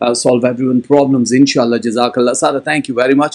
solve everyone problems, inshallah. Jazakallah Sara, thank you very much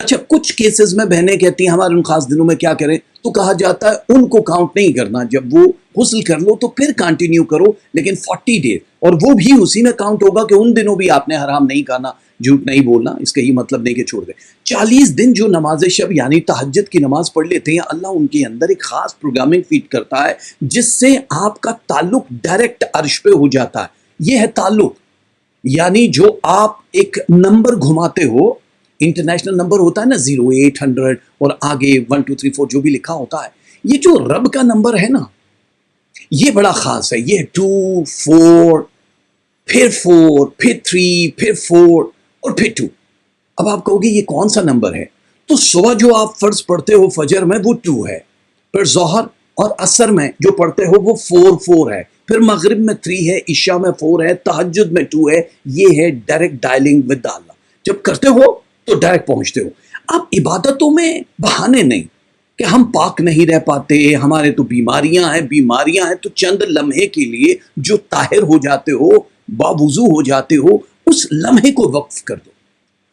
اچھا کچھ cases میں بہنیں کہتی ہیں ہمارے ان خاص دنوں میں کیا کریں، تو کہا جاتا ہے ان کو کاؤنٹ نہیں کرنا، جب وہ غسل کر لو تو پھر کنٹینیو کرو، لیکن 40 ڈیز، اور وہ بھی اسی میں کاؤنٹ ہوگا کہ ان دنوں بھی آپ نے حرام نہیں کھانا، جھوٹ نہیں بولنا، اس کا یہ مطلب نہیں کہ چھوڑ دیں۔ 40 دن جو نماز شب یعنی تہجد کی نماز پڑھ لیتے ہیں، اللہ ان کے اندر ایک خاص پروگرامنگ فیڈ کرتا ہے جس سے آپ کا تعلق ڈائریکٹ عرش پہ ہو جاتا ہے۔ یہ ہے تعلق، یعنی جو آپ ایک نمبر گھماتے ہو، انٹرنیشنل نمبر ہوتا ہے نا 0800 اور آگے 1 2 3 4 جو بھی لکھا ہوتا ہے، یہ جو رب کا نمبر ہے نا یہ بڑا خاص ہے، یہ 2 4 پھر 4 پھر 3 پھر 4 اور پھر 2۔ اب آپ کہو گے یہ کون سا نمبر ہے؟ تو صبح جو آپ فرض پڑھتے ہو فجر میں وہ 2 ہے، پھر ظہر اور عصر میں جو پڑھتے ہو وہ 4 ہے، پھر مغرب میں 3 ہے، عشاء میں 4 ہے، تہجد میں 2 ہے۔ یہ ہے ڈائریکٹ ڈائلنگ ود اللہ، جب کرتے ہو تو ڈائریکٹ پہنچتے ہو۔ اب عبادتوں میں بہانے نہیں کہ ہم پاک نہیں رہ پاتے، ہمارے تو بیماریاں ہیں تو چند لمحے کے لیے جو طاہر ہو جاتے ہو، باوضو ہو جاتے ہو، اس لمحے کو وقف کر دو،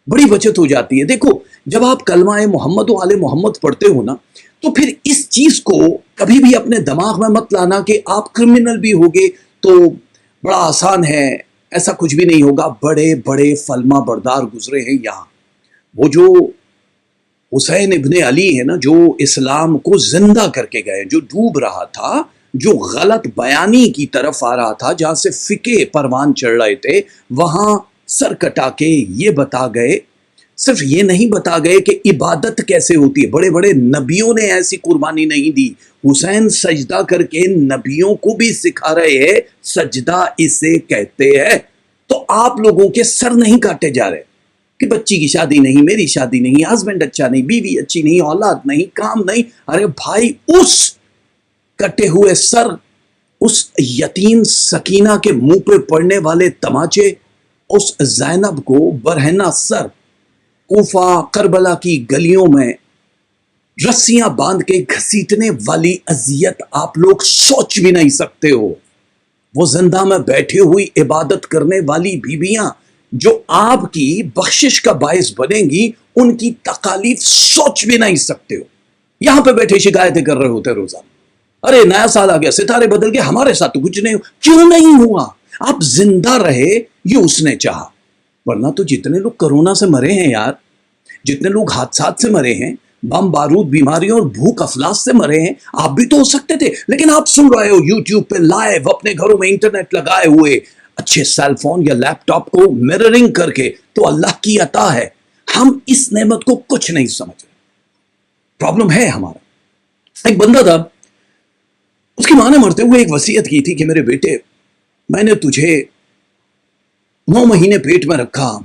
بڑی بچت ہو جاتی ہے۔ دیکھو جب آپ کلمہ محمد و آل محمد پڑھتے ہو نا، تو پھر اس چیز کو کبھی بھی اپنے دماغ میں مت لانا کہ آپ کرمنل بھی ہوگے تو بڑا آسان ہے، ایسا کچھ بھی نہیں ہوگا۔ بڑے بڑے فلمہ بردار گزرے ہیں یہاں، وہ جو حسین ابن علی ہے نا، جو اسلام کو زندہ کر کے گئے، جو ڈوب رہا تھا، جو غلط بیانی کی طرف آ رہا تھا، جہاں سے فقہ پروان چڑھ رہے تھے، وہاں سر کٹا کے یہ بتا گئے، صرف یہ نہیں بتا گئے کہ عبادت کیسے ہوتی ہے، بڑے بڑے نبیوں نے ایسی قربانی نہیں دی۔ حسین سجدہ کر کے نبیوں کو بھی سکھا رہے ہیں سجدہ اسے کہتے ہیں۔ تو آپ لوگوں کے سر نہیں کاٹے جا رہے کہ بچی کی شادی نہیں، میری شادی نہیں، ہسبینڈ اچھا نہیں، بیوی اچھی نہیں، اولاد نہیں، کام نہیں۔ ارے بھائی، اس کٹے ہوئے سر، اس یتیم سکینہ کے منہ پہ پڑنے والے تماچے، اس زینب کو برہنہ سر کوفہ کربلا کی گلیوں میں رسیاں باندھ کے گھسیٹنے والی اذیت آپ لوگ سوچ بھی نہیں سکتے ہو۔ وہ زندہ میں بیٹھی ہوئی عبادت کرنے والی بیویاں جو آپ کی بخشش کا باعث بنیں گی، ان کی تکالیف سوچ بھی نہیں سکتے ہو۔ یہاں پہ بیٹھے شکایتیں کر رہے ہوتے روزانہ، ارے نیا سال آ گیا، ستارے بدل گئے، ہمارے ساتھ تو کچھ نہیں ہوا۔ کیوں نہیں ہوا؟ آپ زندہ رہے یہ اس نے چاہا، ورنہ تو جتنے لوگ کرونا سے مرے ہیں یار، جتنے لوگ حادثات سے مرے ہیں، بم بارود بیماریوں اور بھوک افلاس سے مرے ہیں، آپ بھی تو ہو سکتے تھے۔ لیکن آپ سن رہے ہو یوٹیوب پہ لائیو، اپنے گھروں میں انٹرنیٹ لگائے ہوئے، اچھے سیل فون یا لیپ ٹاپ کو مررنگ کر کے، تو اللہ کی عطا ہے۔ ہم اس نعمت کو کچھ نہیں سمجھ رہے، پرابلم ہے ہمارا۔ ایک بندہ تھا، اس کی ماں نے مرتے ہوئے ایک وصیت کی تھی کہ میرے بیٹے، میں نے تجھے 9 مہینے پیٹ میں رکھا،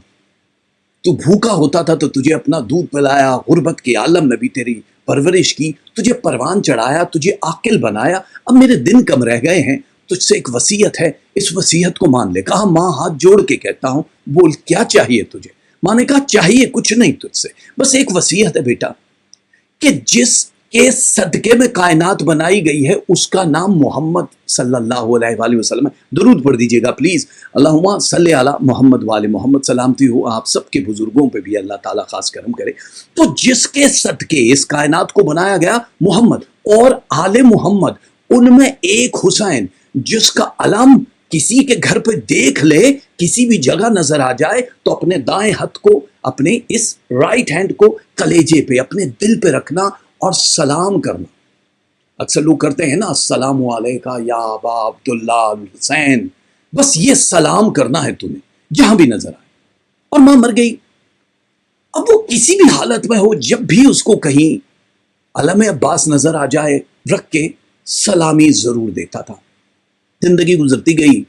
تو بھوکا ہوتا تھا تو تجھے اپنا دودھ پلایا، غربت کے عالم میں بھی تیری پرورش کی، تجھے پروان چڑھایا، تجھے عاقل بنایا، اب میرے دن کم رہ گئے ہیں، تجھ سے ایک وصیت ہے، اس وصیت کو مان لے۔ کہا ماں ہاتھ جوڑ کے کہتا ہوں، بول کیا چاہیے تجھے؟ ماں نے کہا چاہیے کچھ نہیں تجھ سے، بس ایک وصیت ہے بیٹا، کہ جس کے صدقے میں کائنات بنائی گئی ہے اس کا نام محمد صلی اللہ علیہ وآلہ وسلم ہے۔ درود پڑھ دیجئے گا پلیز، اللہم صلی علی محمد وآل محمد۔ سلامتی ہو آپ سب کے بزرگوں پہ بھی، اللہ تعالیٰ خاص کرم کرے۔ تو جس کے صدقے اس کائنات کو بنایا گیا، محمد اور آل محمد، ان میں ایک حسین جس کا علم کسی کے گھر پہ دیکھ لے، کسی بھی جگہ نظر آ جائے، تو اپنے دائیں ہاتھ کو، اپنے اس رائٹ ہینڈ کو کلیجے پہ، اپنے دل پہ رکھنا اور سلام کرنا۔ اکثر لوگ کرتے ہیں نا، السلام علیکہ یا ابا عبداللہ الحسین، بس یہ سلام کرنا ہے تمہیں جہاں بھی نظر آئے۔ اور ماں مر گئی، اب وہ کسی بھی حالت میں ہو، جب بھی اس کو کہیں علم عباس نظر آ جائے، رکھ کے سلامی ضرور دیتا تھا۔ زندگی گزرتی گئی،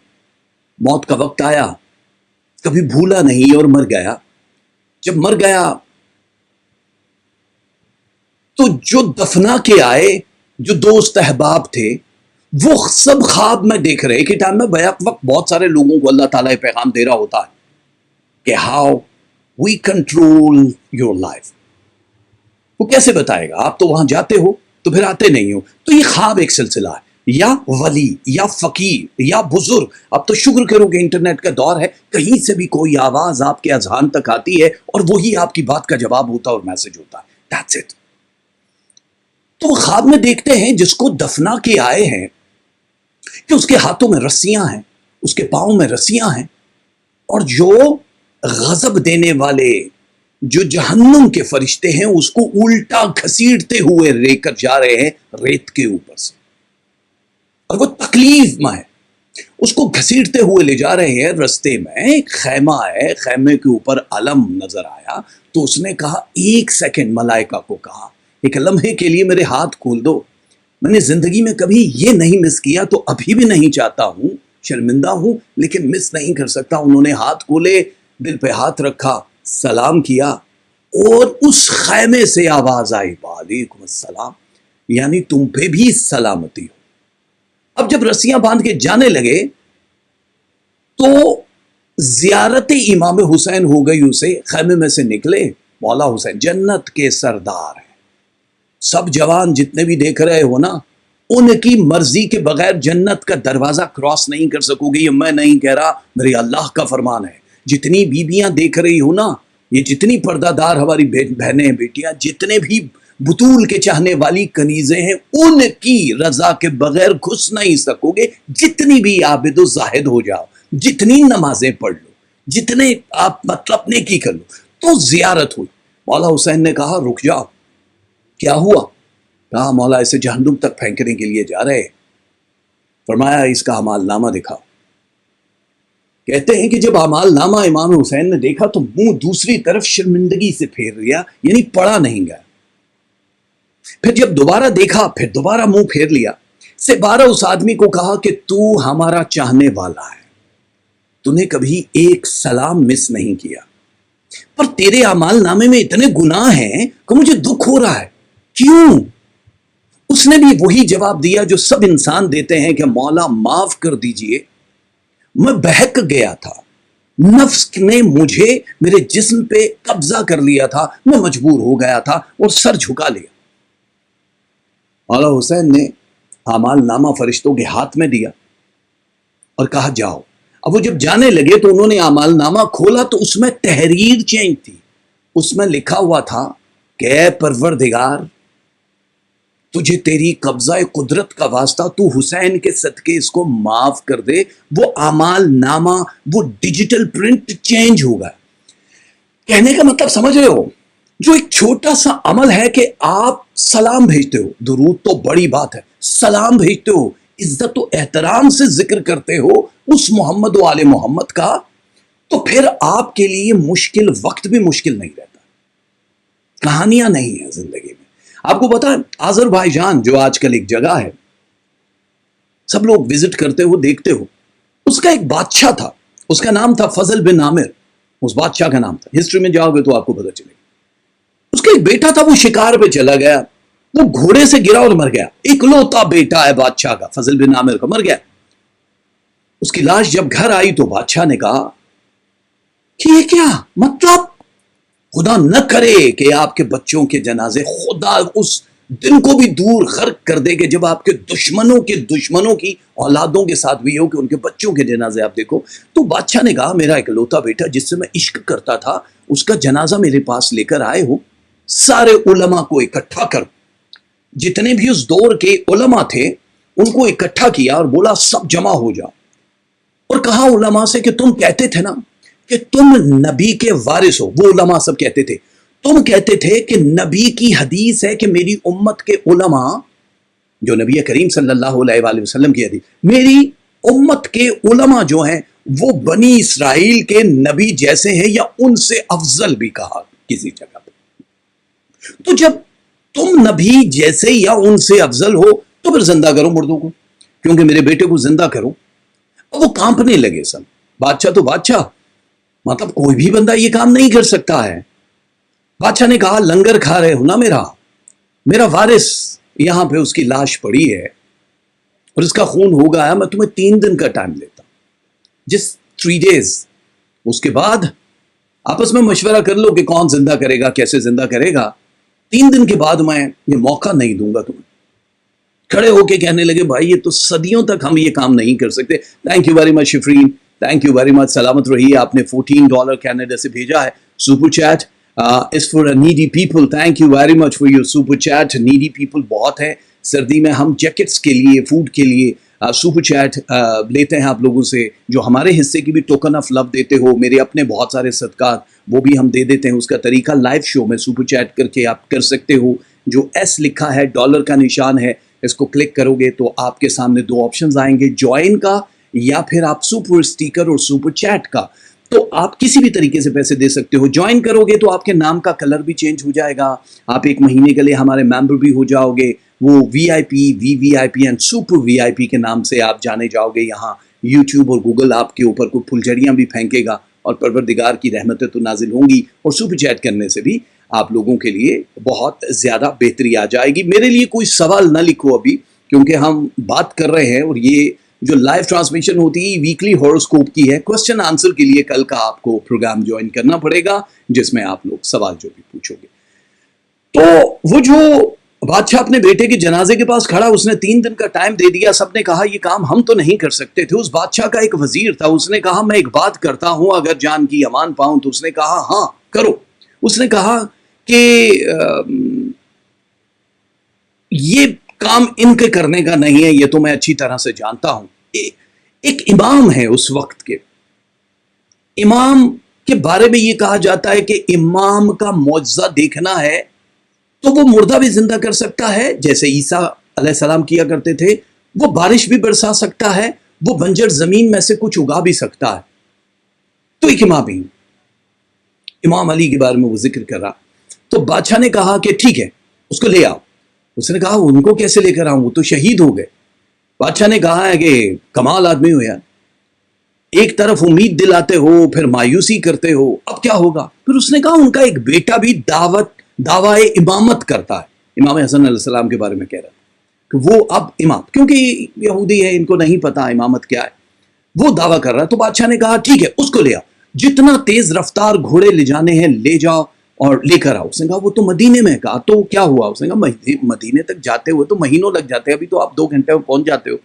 موت کا وقت آیا، کبھی بھولا نہیں اور مر گیا۔ جب مر گیا تو جو دفنا کے آئے، جو دوست احباب تھے، وہ سب خواب میں دیکھ رہے کہ ٹائم میں بیک وقت بہت سارے لوگوں کو اللہ تعالیٰ پیغام دے رہا ہوتا ہے کہ how we control your life. وہ کیسے بتائے گا؟ آپ تو وہاں جاتے ہو تو پھر آتے نہیں ہو، تو یہ خواب ایک سلسلہ ہے۔ یا ولی یا فقیر یا بزرگ. اب تو شکر کرو کہ انٹرنیٹ کا دور ہے، کہیں سے بھی کوئی آواز آپ کے اذہان تک آتی ہے اور وہی آپ کی بات کا جواب ہوتا ہے اور میسج ہوتا ہے. That's it. تو وہ خواب میں دیکھتے ہیں جس کو دفنا کے آئے ہیں کہ اس کے ہاتھوں میں رسیاں ہیں، اس کے پاؤں میں رسیاں ہیں، اور جو غضب دینے والے جو جہنم کے فرشتے ہیں اس کو الٹا گھسیٹتے ہوئے لے کر جا رہے ہیں ریت کے اوپر سے، اور وہ تکلیف میں ہے، اس کو گھسیٹتے ہوئے لے جا رہے ہیں. رستے میں ایک خیمہ ہے، خیمے کے اوپر علم نظر آیا تو اس نے کہا 1 سیکنڈ، ملائکہ کو کہا ایک لمحے کے لیے میرے ہاتھ کھول دو، میں نے زندگی میں کبھی یہ نہیں مس کیا تو ابھی بھی نہیں چاہتا ہوں، شرمندہ ہوں لیکن مس نہیں کر سکتا. انہوں نے ہاتھ کھولے، دل پہ ہاتھ رکھا، سلام کیا، اور اس خیمے سے آواز آئی وعلیکم السلام، یعنی تم پہ بھی سلامتی ہو. اب جب رسیاں باندھ کے جانے لگے تو زیارت امام حسین ہو گئی. اسے خیمے میں سے نکلے، مولا حسین جنت کے سردار ہیں، سب جوان جتنے بھی دیکھ رہے ہو نا، ان کی مرضی کے بغیر جنت کا دروازہ کراس نہیں کر سکو گے. یہ میں نہیں کہہ رہا، میرے اللہ کا فرمان ہے. جتنی بیویاں دیکھ رہی ہو نا، یہ جتنی پردہ دار ہماری بہنیں بیٹیاں، جتنے بھی بطول کے چاہنے والی کنیزیں ہیں، ان کی رضا کے بغیر گھس نہیں سکو گے. جتنی بھی عابد و زاہد ہو جاؤ، جتنی نمازیں پڑھ لو، جتنے آپ مطلب نیکی کر لو. تو زیارت ہوئی. مولا حسین نے کہا رک جاؤ، کیا ہوا؟ کہا مولا اسے جہنم تک پھینکنے کے لیے جا رہے. فرمایا اس کا اعمال نامہ دکھاؤ. کہتے ہیں کہ جب اعمال نامہ امام حسین نے دیکھا تو منہ دوسری طرف شرمندگی سے پھیر لیا، یعنی پڑھا نہیں گیا. پھر جب دوبارہ دیکھا پھر دوبارہ منہ پھیر لیا. سے 12 اس آدمی کو کہا کہ تو ہمارا چاہنے والا ہے، تو نے کبھی ایک سلام مس نہیں کیا، پر تیرے اعمال نامے میں اتنے گناہ ہیں کہ مجھے دکھ ہو رہا ہے. کیوں؟ اس نے بھی وہی جواب دیا جو سب انسان دیتے ہیں کہ مولا معاف کر دیجئے، میں بہک گیا تھا، نفس نے مجھے میرے جسم پہ قبضہ کر لیا تھا، میں مجبور ہو گیا تھا اور سر جھکا لیا. مولا حسین نے اعمال نامہ فرشتوں کے ہاتھ میں دیا اور کہا جاؤ. اب وہ جب جانے لگے تو انہوں نے اعمال نامہ کھولا تو اس میں تحریر چینج تھی. اس میں لکھا ہوا تھا کہ اے پروردگار، تجھے تیری قبضہ قدرت کا واسطہ، تو حسین کے صدقے اس کو معاف کر دے. وہ اعمال نامہ، وہ ڈیجیٹل پرنٹ چینج ہوگا. کہنے کا مطلب سمجھ رہے ہو؟ جو ایک چھوٹا سا عمل ہے کہ آپ سلام بھیجتے ہو، درود تو بڑی بات ہے، سلام بھیجتے ہو، عزت و احترام سے ذکر کرتے ہو اس محمد و آل محمد کا، تو پھر آپ کے لیے مشکل وقت بھی مشکل نہیں رہتا. کہانیاں نہیں ہیں زندگی میں. آپ کو پتا ہے آذربائیجان جو آج کل ایک جگہ ہے، سب لوگ وزٹ کرتے ہو، دیکھتے ہو، اس کا ایک بادشاہ تھا، اس کا نام تھا فضل بن عامر. اس بادشاہ کا نام تھا، ہسٹری میں جاؤ گے تو آپ کو پتا چلے گا. اس کا ایک بیٹا تھا، وہ شکار پہ چلا گیا، وہ گھوڑے سے گرا اور مر گیا. اکلوتا بیٹا ہے بادشاہ کا، فضل بن عامر کا، مر گیا. اس کی لاش جب گھر آئی تو بادشاہ نے کہا کہ یہ کیا مطلب، خدا نہ کرے کہ آپ کے بچوں کے جنازے، خدا اس دن کو بھی دور غرق کر دے کہ جب آپ کے دشمنوں کی اولادوں کے ساتھ بھی ہو کہ ان کے بچوں کے جنازے آپ دیکھو. تو بادشاہ نے کہا میرا اکلوتا بیٹا جس سے میں عشق کرتا تھا، اس کا جنازہ میرے پاس لے کر آئے ہو، سارے علماء کو اکٹھا کر، جتنے بھی اس دور کے علماء تھے ان کو اکٹھا کیا اور بولا سب جمع ہو جاؤ. اور کہا علماء سے کہ تم کہتے تھے نا کہ تم نبی کے وارث ہو. وہ علماء سب کہتے تھے، تم کہتے تھے کہ نبی کی حدیث ہے کہ میری امت کے علماء، جو نبی کریم صلی اللہ علیہ وآلہ وسلم کی حدیث، میری امت کے علماء جو ہیں وہ بنی اسرائیل کے نبی جیسے ہیں یا ان سے افضل بھی کہا کسی جگہ پہ. تو جب تم نبی جیسے یا ان سے افضل ہو تو پھر زندہ کرو مردوں کو، کیونکہ میرے بیٹے کو زندہ کرو. وہ کانپنے لگے سب. بادشاہ تو بادشاہ، مطلب کوئی بھی بندہ یہ کام نہیں کر سکتا ہے. بادشاہ نے کہا لنگر کھا رہے ہو نا، میرا وارث یہاں پہ اس کی لاش پڑی ہے اور اس کا خون ہو گیا، میں تمہیں 3 دن کا ٹائم دیتا ہوں، جس 3 days. اس کے بعد آپس میں مشورہ کر لو کہ کون زندہ کرے گا، کیسے زندہ کرے گا. 3 دن کے بعد میں یہ موقع نہیں دوں گا تمہیں. کھڑے ہو کے کہنے لگے بھائی یہ تو صدیوں تک ہم یہ کام نہیں کر سکتے. Thank you very much Shafreen, thank you very much, سلامت رہیے. آپ نے $14 کینیڈا سے بھیجا ہے سپر چیٹ. اس for needy people, thank you very much for your super chat. Needy people بہت ہے سردی میں, ہم جیکٹس کے لیے, فوڈ کے لیے سپر چیٹ لیتے ہیں آپ لوگوں سے, جو ہمارے حصے کی بھی ٹوکن آف لو دیتے ہو. میرے اپنے بہت سارے صدقات وہ بھی ہم دے دیتے ہیں. اس کا طریقہ لائیو شو میں سپر چیٹ کر کے آپ کر سکتے ہو. جو ایس لکھا ہے, ڈالر کا نشان ہے, اس کو کلک کرو گے تو آپ کے سامنے دو آپشنز آئیں گے, جوائن کا یا پھر آپ سپر اسٹیکر اور سپر چیٹ کا. تو آپ کسی بھی طریقے سے پیسے دے سکتے ہو. جوائن کرو گے تو آپ کے نام کا کلر بھی چینج ہو جائے گا, آپ ایک مہینے کے لیے ہمارے ممبر بھی ہو جاؤ گے. وہ وی آئی پی, وی آئی پی اینڈ سپر وی آئی پی کے نام سے آپ جانے جاؤ گے. یہاں یوٹیوب اور گوگل آپ کے اوپر کوئی پھلجھڑیاں بھی پھینکے گا, اور پروردگار کی رحمتیں تو نازل ہوں گی, اور سپر چیٹ کرنے سے بھی آپ لوگوں کے لیے بہت زیادہ بہتری آ جائے گی. میرے لیے کوئی سوال نہ لکھو ابھی, کیونکہ ہم بات کر رہے ہیں, اور یہ جو لائیو ٹرانسمیشن ہوتی ہے ویکلی ہاروسکوپ کی ہے. کوسچن آنسر کے لیے کل کا آپ کو پروگرام جوائن کرنا پڑے گا, جس میں آپ لوگ سوال جو بھی پوچھو گے. تو وہ جو بادشاہ اپنے بیٹے کے جنازے کے پاس کھڑا, اس نے 3 دن کا ٹائم دے دیا. سب نے کہا یہ کام ہم تو نہیں کر سکتے تھے. اس بادشاہ کا ایک وزیر تھا, اس نے کہا میں ایک بات کرتا ہوں, اگر جان کی امان پاؤں. تو اس نے کہا ہاں کرو. اس نے کہا کہ یہ کام ان کے کرنے کا نہیں ہے, یہ تو میں اچھی طرح سے جانتا ہوں. ایک امام ہے اس وقت کے, امام کے بارے میں یہ کہا جاتا ہے کہ امام کا معجزہ دیکھنا ہے تو وہ مردہ بھی زندہ کر سکتا ہے, جیسے عیسیٰ علیہ السلام کیا کرتے تھے. وہ بارش بھی برسا سکتا ہے, وہ بنجر زمین میں سے کچھ اگا بھی سکتا ہے. تو ایک امام ہی, امام علی کے بارے میں وہ ذکر کر رہا. تو بادشاہ نے کہا کہ ٹھیک ہے اس کو لے آؤ. اس نے کہا ان کو کیسے لے کر آؤں, وہ تو شہید ہو گئے. بادشاہ نے کہا ہے کہ کمال آدمی ہو یار, ایک طرف امید دلاتے ہو پھر مایوسی کرتے ہو, اب کیا ہوگا. پھر اس نے کہا ان کا ایک بیٹا بھی دعوی امامت کرتا ہے. امام حسن علیہ السلام کے بارے میں کہہ رہا کہ وہ اب امام, کیونکہ یہودی ہے ان کو نہیں پتا امامت کیا ہے, وہ دعویٰ کر رہا ہے. تو بادشاہ نے کہا ٹھیک ہے اس کو لے آؤ, جتنا تیز رفتار گھوڑے لے جانے ہیں لے جاؤ اور لے کر آؤ. اس نے کہا وہ تو مدینے میں. کہا تو کیا ہوا. اس نے کہا مدینے تک جاتے ہوئے تو مہینوں لگ جاتے ہیں, ابھی تو آپ 2 گھنٹے میں پہنچ جاتے ہو,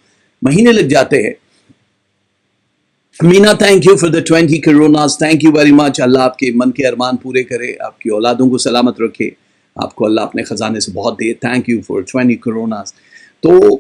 مہینے لگ جاتے ہیں. Meena thank you for the 20 kronas, thank you very much. اللہ آپ کے من کے ارمان پورے کرے, آپ کی اولادوں کو سلامت رکھے, آپ کو اللہ اپنے خزانے سے بہت دے. Thank you for 20 kronas. تو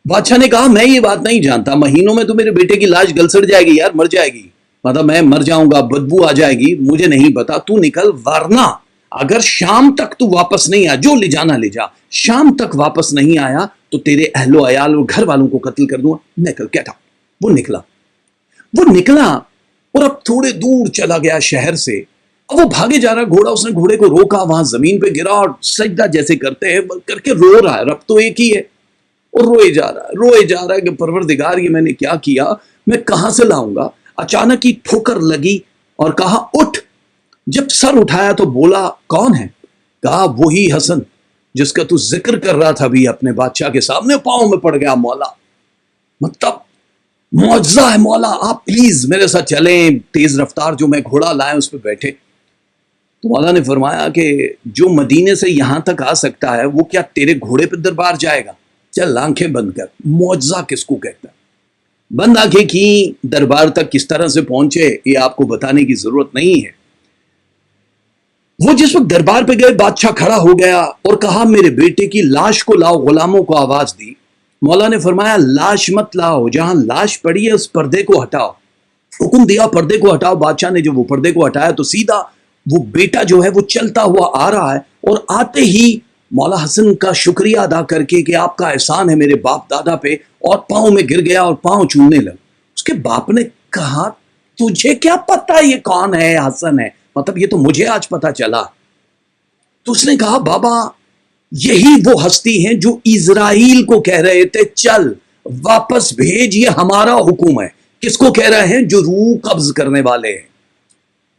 بادشاہ نے کہا میں یہ بات نہیں جانتا, مہینوں میں تو میرے بیٹے کی لاش گل سڑ جائے گی یار, مر جائے گی, مطلب میں مر جاؤں گا, بدبو آ جائے گی, مجھے نہیں پتا. تو نکل, ورنہ اگر شام تک تو واپس نہیں آیا, جو لے جانا لے جا, شام تک واپس نہیں آیا تو تیرے اہل و عیال اور گھر والوں کو قتل کر دوں گا. نکل کیا تھا. وہ نکلا اور اب تھوڑے دور چلا گیا شہر سے. اب وہ بھاگے جا رہا گھوڑا, اس نے گھوڑے کو روکا, وہاں زمین پہ گرا اور سجدہ جیسے کرتے ہیں کر کے رو رہا ہے. رب تو ایک ہی ہے, اور روئے جا رہا ہے کہ پروردگار یہ میں نے کیا کیا, میں کہاں سے لاؤں گا. اچانک ہی ٹھوکر لگی اور کہا اٹھ. جب سر اٹھایا تو بولا کون ہے. کہا وہی حسن جس کا تو ذکر کر رہا تھا بھی اپنے بادشاہ کے سامنے. پاؤں میں پڑ گیا. مولا مطلب معجزہ ہے مولا, آپ پلیز میرے ساتھ چلیں, تیز رفتار جو میں گھوڑا لائیں اس پہ بیٹھے. تو مولا نے فرمایا کہ جو مدینے سے یہاں تک آ سکتا ہے وہ کیا تیرے گھوڑے پہ دربار جائے گا. چل آنکھیں بند کر. معجزہ کس کو کہتا ہے. بند آنکھیں کی, دربار تک کس طرح سے پہنچے یہ آپ کو بتانے کی ضرورت نہیں ہے. وہ جس وقت دربار پہ گئے, بادشاہ کھڑا ہو گیا اور کہا میرے بیٹے کی لاش کو لاؤ. غلاموں کو آواز دی. مولا نے فرمایا لاش مت لاؤ, جہاں لاش پڑی ہے اس پردے کو ہٹاؤ. حکم دیا پردے کو ہٹاؤ. بادشاہ نے جب وہ پردے کو ہٹایا تو سیدھا وہ بیٹا جو ہے وہ چلتا ہوا آ رہا ہے, اور آتے ہی مولا حسن کا شکریہ ادا کر کے کہ آپ کا احسان ہے میرے باپ دادا پہ, اور پاؤں میں گر گیا اور پاؤں چومنے لگا. اس کے باپ نے کہا تجھے کیا پتا یہ کون ہے حسن ہے, مطلب یہ تو مجھے آج پتا چلا. تو اس نے کہا بابا یہی وہ ہستی ہیں جو اسرائیل کو کہہ رہے تھے چل واپس بھیج, یہ ہمارا حکم ہے. کس کو کہہ رہے ہیں؟ جو روح قبض کرنے والے ہیں.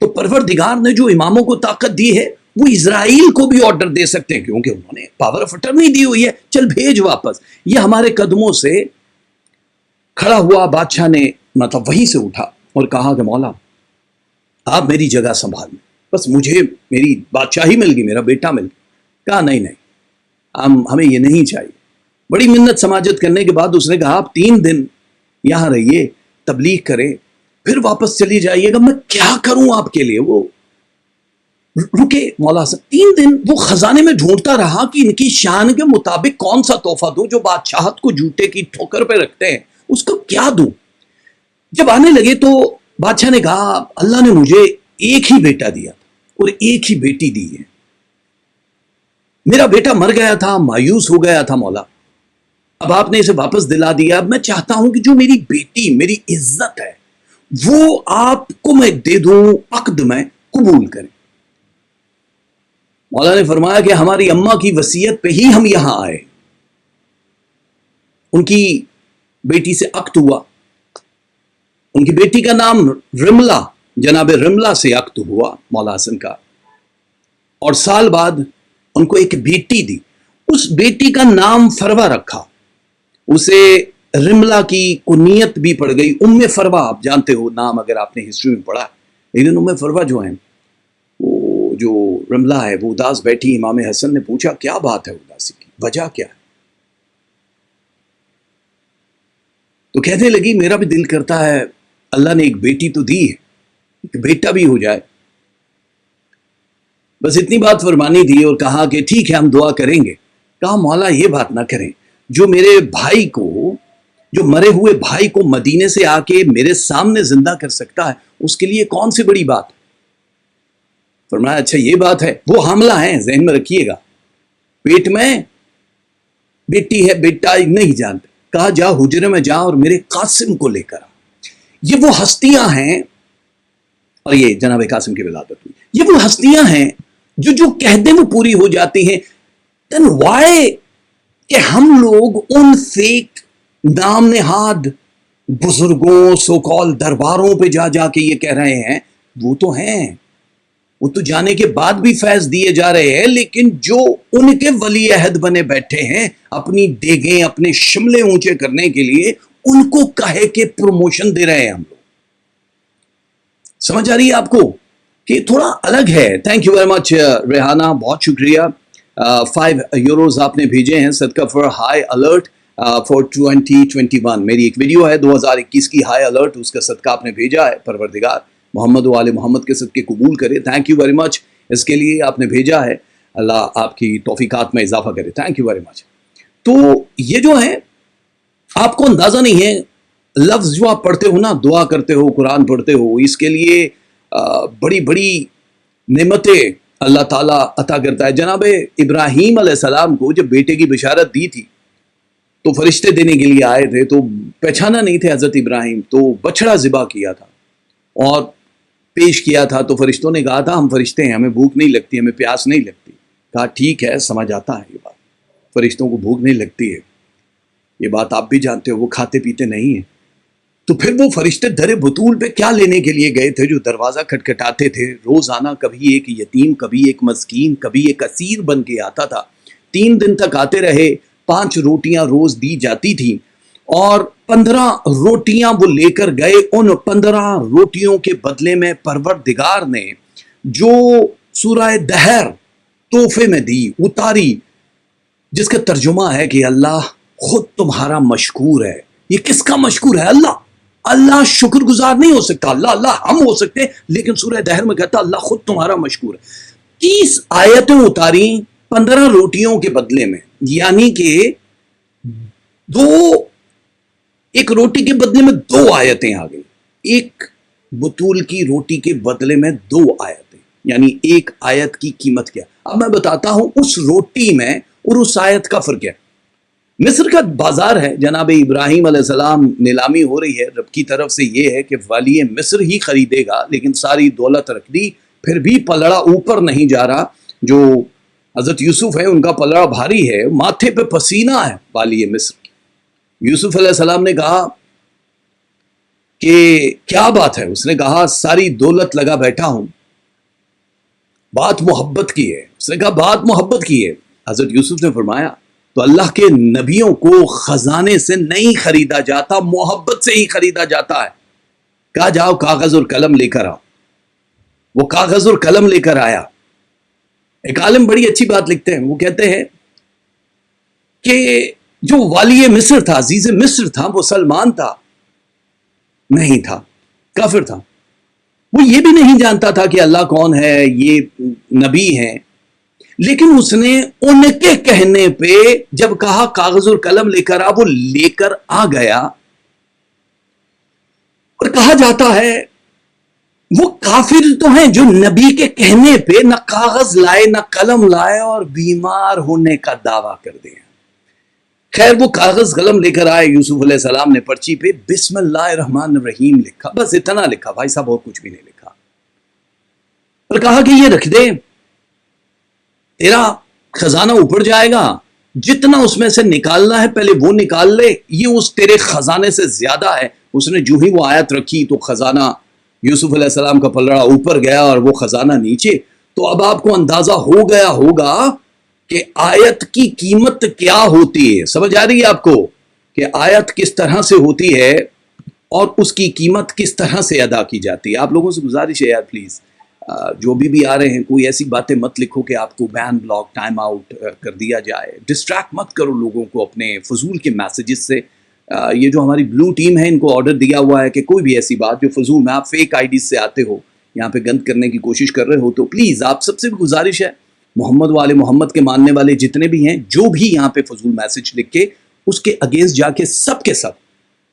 تو پروردگار نے جو اماموں کو طاقت دی ہے وہ اسرائیل کو بھی آرڈر دے سکتے ہیں, کیونکہ انہوں نے پاور آف اٹرنی دی ہوئی ہے. چل بھیج واپس. یہ ہمارے قدموں سے کھڑا ہوا. بادشاہ نے مطلب وہیں سے اٹھا اور کہا کہ مولا آپ میری جگہ سنبھال لیں, بس مجھے میری بادشاہی مل گئی, میرا بیٹا مل گیا. کہا نہیں ہمیں یہ نہیں چاہیے. بڑی منت سماجت کرنے کے بعد اس نے کہا آپ 3 دن یہاں رہیے، تبلیغ کریں، پھر واپس چلی جائیے گا، میں کیا کروں آپ کے لیے۔ وہ رکے مولا حسن 3 دن، وہ خزانے میں ڈھونڈتا رہا کہ ان کی شان کے مطابق کون سا تحفہ دوں جو بادشاہت کو جوتے کی ٹھوکر پہ رکھتے ہیں، اس کو کیا دوں۔ جب آنے لگے تو بادشاہ نے کہا اللہ نے مجھے ایک ہی بیٹا دیا اور ایک ہی بیٹی دی ہے، میرا بیٹا مر گیا تھا، مایوس ہو گیا تھا مولا، اب آپ نے اسے واپس دلا دیا، اب میں چاہتا ہوں کہ جو میری بیٹی، میری عزت ہے، وہ آپ کو میں دے دوں، عقد میں قبول کریں۔ مولا نے فرمایا کہ ہماری اماں کی وصیت پہ ہی ہم یہاں آئے۔ ان کی بیٹی سے عقد ہوا، ان کی بیٹی کا نام رملہ، جناب رملہ سے عقد ہوا مولا حسن کا، اور سال بعد ان کو ایک بیٹی دی، اس بیٹی کا نام فروا رکھا، اسے رملہ کی کنیت بھی پڑ گئی، ام فروا، آپ جانتے ہو نام اگر آپ نے ہسٹری میں پڑھا، لیکن ام فروا جو ہیں، وہ جو رملہ ہے وہ اداس بیٹھی، امام حسن نے پوچھا کیا بات ہے اداسی کی، وجہ کیا ہے؟ تو کہنے لگی میرا بھی دل کرتا ہے اللہ نے ایک بیٹی تو دی ہے، ایک بیٹا بھی ہو جائے، بس اتنی بات فرمانی تھی، اور کہا کہ ٹھیک ہے ہم دعا کریں گے۔ کہا مولا یہ بات نہ کریں، جو میرے بھائی کو، جو مرے ہوئے بھائی کو مدینے سے آ کے میرے سامنے زندہ کر سکتا ہے، اس کے لیے کون سی بڑی بات۔ فرمایا اچھا یہ بات ہے، وہ حاملہ ہیں، ذہن میں رکھیے گا، پیٹ میں بیٹی ہے، بیٹا نہیں جانتے۔ کہا جا حجرے میں جا اور میرے قاسم کو لے کر آ۔ یہ وہ ہستیاں ہیں، اور یہ جناب قاسم کی ولادت ہوئی، یہ وہ ہستیاں ہیں جو جو کہہ دیں وہ پوری ہو جاتی ہیں۔ then why کہ ہم لوگ ان فیک نام نہاد بزرگوں، سو کال درباروں پہ جا جا کے یہ کہہ رہے ہیں، وہ تو ہیں، وہ تو جانے کے بعد بھی فیض دیے جا رہے ہیں، لیکن جو ان کے ولی عہد بنے بیٹھے ہیں اپنی دیگیں، اپنے شملے اونچے کرنے کے لیے، ان کو کہے کہ پروموشن دے رہے ہیں ہم لوگ۔ سمجھ آ رہی ہے آپ کو کہ تھوڑا الگ ہے۔ Thank you very much Rehana, بہت شکریہ، 5 یوروز آپ نے بھیجے ہیں صدقہ فار ہائی الرٹ فار 2021۔ میری ایک ویڈیو ہے 2021 کی ہائی الرٹ، اس کا صدقہ آپ نے بھیجا ہے، پروردگار محمد و آل محمد کے صدقے قبول کرے۔ تھینک یو ویری مچ، اس کے لیے آپ نے بھیجا ہے، اللہ آپ کی توفیقات میں اضافہ کرے۔ تھینک یو ویری مچ۔ تو یہ جو ہے آپ کو اندازہ نہیں ہے، لفظ جو آپ پڑھتے ہو نا، دعا کرتے ہو، قرآن پڑھتے ہو، اس کے لیے بڑی بڑی نعمتیں اللہ تعالیٰ عطا کرتا ہے۔ جناب ابراہیم علیہ السلام کو جب بیٹے کی بشارت دی تھی تو فرشتے دینے کے لیے آئے تھے، تو پہچانا نہیں تھے حضرت ابراہیم، تو بچڑا ذبح کیا تھا اور پیش کیا تھا، تو فرشتوں نے کہا تھا ہم فرشتے ہیں، ہمیں بھوک نہیں لگتی، ہمیں پیاس نہیں لگتی۔ کہا ٹھیک ہے، سمجھ آتا ہے یہ بات، فرشتوں کو بھوک نہیں لگتی ہے، یہ بات آپ بھی جانتے ہو، وہ کھاتے پیتے نہیں ہیں۔ تو پھر وہ فرشتے در بطول پہ کیا لینے کے لیے گئے تھے جو دروازہ کھٹکھٹاتے تھے روزانہ؟ کبھی ایک یتیم، کبھی ایک مسکین، کبھی ایک اسیر بن کے آتا تھا۔ 3 دن تک آتے رہے، 5 روٹیاں روز دی جاتی تھیں، اور 15 روٹیاں وہ لے کر گئے۔ ان 15 روٹیوں کے بدلے میں پروردگار نے جو سورہ دہر تحفے میں دی، اتاری، جس کا ترجمہ ہے کہ اللہ خود تمہارا مشکور ہے۔ یہ کس کا مشکور ہے؟ اللہ۔ اللہ شکر گزار نہیں ہو سکتا، اللہ ہم ہو سکتے ہیں، لیکن سورہ دہر میں کہتا اللہ خود تمہارا مشکور ہے۔ 30 آیتیں اتاری 15 روٹیوں کے بدلے میں، یعنی کہ ایک روٹی کے بدلے میں 2 آیتیں آ گئی، ایک بطول کی روٹی کے بدلے میں 2 آیتیں، یعنی ایک آیت کی قیمت کیا۔ اب میں بتاتا ہوں اس روٹی میں اور اس آیت کا فرق ہے۔ مصر کا بازار ہے، جناب ابراہیم علیہ السلام، نیلامی ہو رہی ہے، رب کی طرف سے یہ ہے کہ والی مصر ہی خریدے گا، لیکن ساری دولت رکھ دی، پھر بھی پلڑا اوپر نہیں جا رہا۔ جو حضرت یوسف ہے ان کا پلڑا بھاری ہے، ماتھے پہ پسینہ ہے والی مصر کی۔ یوسف علیہ السلام نے کہا کہ کیا بات ہے؟ اس نے کہا ساری دولت لگا بیٹھا ہوں، بات محبت کی ہے۔ اس نے کہا بات محبت کی ہے۔ حضرت یوسف نے فرمایا تو اللہ کے نبیوں کو خزانے سے نہیں خریدا جاتا، محبت سے ہی خریدا جاتا ہے۔ کہا جاؤ کاغذ اور قلم لے کر آؤ۔ وہ کاغذ اور قلم لے کر آیا۔ ایک عالم بڑی اچھی بات لکھتے ہیں، وہ کہتے ہیں کہ جو والی مصر تھا، عزیز مصر تھا، وہ سلمان تھا؟ نہیں تھا، کافر تھا. وہ یہ بھی نہیں جانتا تھا کہ اللہ کون ہے، یہ نبی ہیں. لیکن اس نے ان کے کہنے پہ جب کہا کاغذ اور قلم لے کر آ، وہ لے کر آ گیا. اور کہا جاتا ہے وہ کافر تو ہیں جو نبی کے کہنے پہ نہ کاغذ لائے نہ قلم لائے اور بیمار ہونے کا دعویٰ کر دیا. خیر وہ کاغذ قلم لے کر آئے، یوسف علیہ السلام نے پرچی پہ بسم اللہ الرحمن الرحیم لکھا، بس اتنا لکھا بھائی صاحب، اور کچھ بھی نہیں لکھا. اور کہا کہ یہ رکھ دے، تیرا خزانہ اوپر جائے گا، جتنا اس میں سے نکالنا ہے پہلے وہ نکال لے، یہ اس تیرے خزانے سے زیادہ ہے. اس نے جو ہی وہ آیت رکھی تو خزانہ یوسف علیہ السلام کا پلڑا اوپر گیا اور وہ خزانہ نیچے. تو اب آپ کو اندازہ ہو گیا ہوگا کہ آیت کی قیمت کیا ہوتی ہے. سمجھ آ رہی ہے آپ کو کہ آیت کس طرح سے ہوتی ہے اور اس کی قیمت کس طرح سے ادا کی جاتی ہے. آپ لوگوں سے گزارش ہے یار پلیز جو بھی آ رہے ہیں کوئی ایسی باتیں مت لکھو کہ آپ کو بین بلاک ٹائم آؤٹ کر دیا جائے. ڈسٹریکٹ مت کرو لوگوں کو اپنے فضول کے میسیجز سے. یہ جو ہماری بلو ٹیم ہے ان کو آرڈر دیا ہوا ہے کہ کوئی بھی ایسی بات جو فضول میں، آپ فیک آئی ڈیز سے آتے ہو یہاں پہ گند کرنے کی کوشش کر رہے ہو، تو پلیز آپ سب سے بھی گزارش ہے، محمد والے محمد کے ماننے والے جتنے بھی ہیں، جو بھی یہاں پہ فضول میسج لکھ کے اس کے اگینسٹ جا کے سب کے سب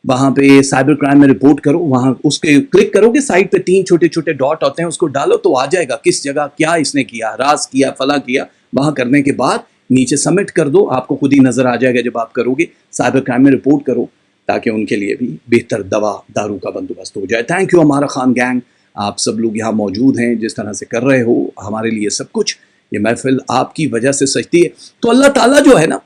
وہاں پہ سائبر کرائم میں رپورٹ کرو. وہاں اس کے کلک کرو گے، سائٹ پہ 3 چھوٹے چھوٹے ڈاٹ ہوتے ہیں، اس کو ڈالو تو آ جائے گا کس جگہ کیا اس نے کیا، راز کیا، فلاں کیا. وہاں کرنے کے بعد نیچے سبمٹ کر دو، آپ کو خود ہی نظر آ جائے گا جب آپ کرو گے. سائبر کرائم میں رپورٹ کرو تاکہ ان کے لیے بھی بہتر دوا دارو کا بندوبست ہو جائے. تھینک یو ہمارا خان گینگ، آپ سب لوگ یہاں موجود ہیں، جس طرح سے کر رہے ہو ہمارے لیے سب کچھ. یہ محفل آپ کی وجہ سے سجتی ہے. تو اللہ تعالیٰ جو ہے نا،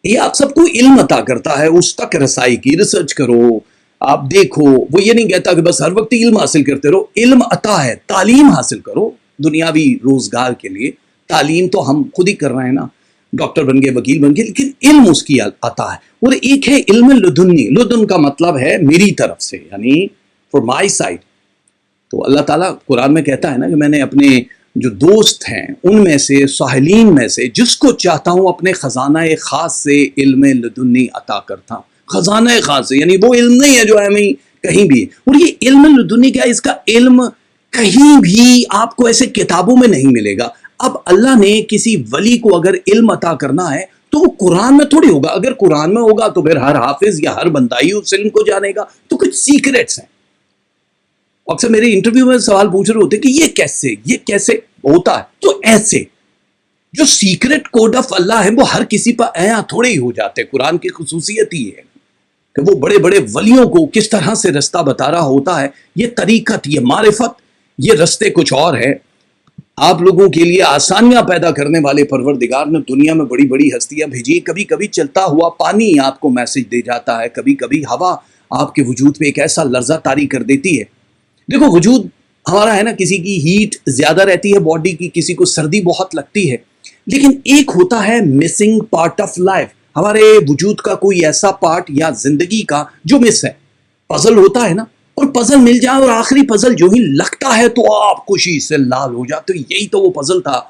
یہ آپ سب کو علم عطا کرتا ہے، اس تک رسائی کی. ریسرچ کرو، آپ دیکھو. وہ یہ نہیں کہتا کہ بس ہر وقت علم حاصل کرتے رہو. علم عطا ہے، تعلیم حاصل کرو دنیاوی روزگار کے لیے. تعلیم تو ہم خود ہی کر رہے ہیں نا، ڈاکٹر بن گئے، وکیل بن گئے، لیکن علم اس کی عطا ہے. اور ایک ہے علم لدنی. لدن کا مطلب ہے میری طرف سے، یعنی فور مائی سائڈ. تو اللہ تعالیٰ قرآن میں کہتا ہے نا کہ میں نے اپنے جو دوست ہیں ان میں سے، صالحین میں سے، جس کو چاہتا ہوں اپنے خزانہ خاص سے علم لدنی عطا کرتا ہوں. خزانہ خاص سے یعنی وہ علم نہیں ہے جو ہمیں کہیں بھی. اور یہ علم لدنی کیا ہے؟ اس کا علم کہیں بھی آپ کو ایسے کتابوں میں نہیں ملے گا. اب اللہ نے کسی ولی کو اگر علم عطا کرنا ہے تو وہ قرآن میں تھوڑی ہوگا. اگر قرآن میں ہوگا تو پھر ہر حافظ یا ہر بندہ ہی اس علم کو جانے گا. تو کچھ سیکریٹس ہیں. اکثر میرے انٹرویو میں سوال پوچھ رہے ہوتے کہ یہ کیسے ہوتا ہے. تو ایسے جو سیکریٹ کوڈ آف اللہ ہے وہ ہر کسی پر عیاں تھوڑے ہی ہو جاتے. قرآن کی خصوصیت ہی ہے کہ وہ بڑے بڑے ولیوں کو کس طرح سے رستہ بتا رہا ہوتا ہے. یہ طریقت، یہ معرفت، یہ رستے کچھ اور ہے. آپ لوگوں کے لیے آسانیاں پیدا کرنے والے پروردگار نے دنیا میں بڑی بڑی ہستیاں بھیجی. کبھی کبھی چلتا ہوا پانی آپ کو میسج دے جاتا ہے، کبھی کبھی ہوا آپ کے وجود پہ ایک ایسا لرزہ طاری کر دیتی ہے. دیکھو وجود ہمارا ہے نا، کسی کی ہیٹ زیادہ رہتی ہے باڈی کی، کسی کو سردی بہت لگتی ہے. لیکن ایک ہوتا ہے مسنگ پارٹ آف لائف. ہمارے وجود کا کوئی ایسا پارٹ یا زندگی کا جو مس ہے. پزل ہوتا ہے نا، اور پزل مل جائے اور آخری پزل جو ہی لگتا ہے تو آپ خوشی سے لال ہو جاتے. یہی تو وہ پزل تھا.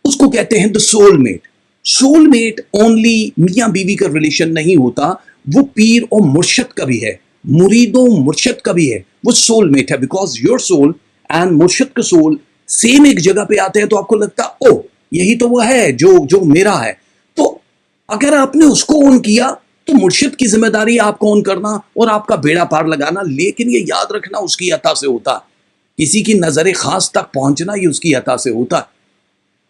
اس کو کہتے ہیں the soul mate. Soul mate only میاں بیوی کا ریلیشن نہیں ہوتا، وہ پیر اور مرشد کا بھی ہے، مرید و مرشد کا بھی ہے. وہ سول میٹ ہے بیکاز یور سول اینڈ مرشد کا سول سیم ایک جگہ پہ آتے ہیں تو آپ کو لگتا او یہی تو وہ ہے جو میرا ہے. تو اگر آپ نے اس کو اون کیا تو مرشد کی ذمہ داری آپ کو اون کرنا اور آپ کا بیڑا پار لگانا. لیکن یہ یاد رکھنا اس کی عطا سے ہوتا، کسی کی نظر خاص تک پہنچنا یہ اس کی عطا سے ہوتا.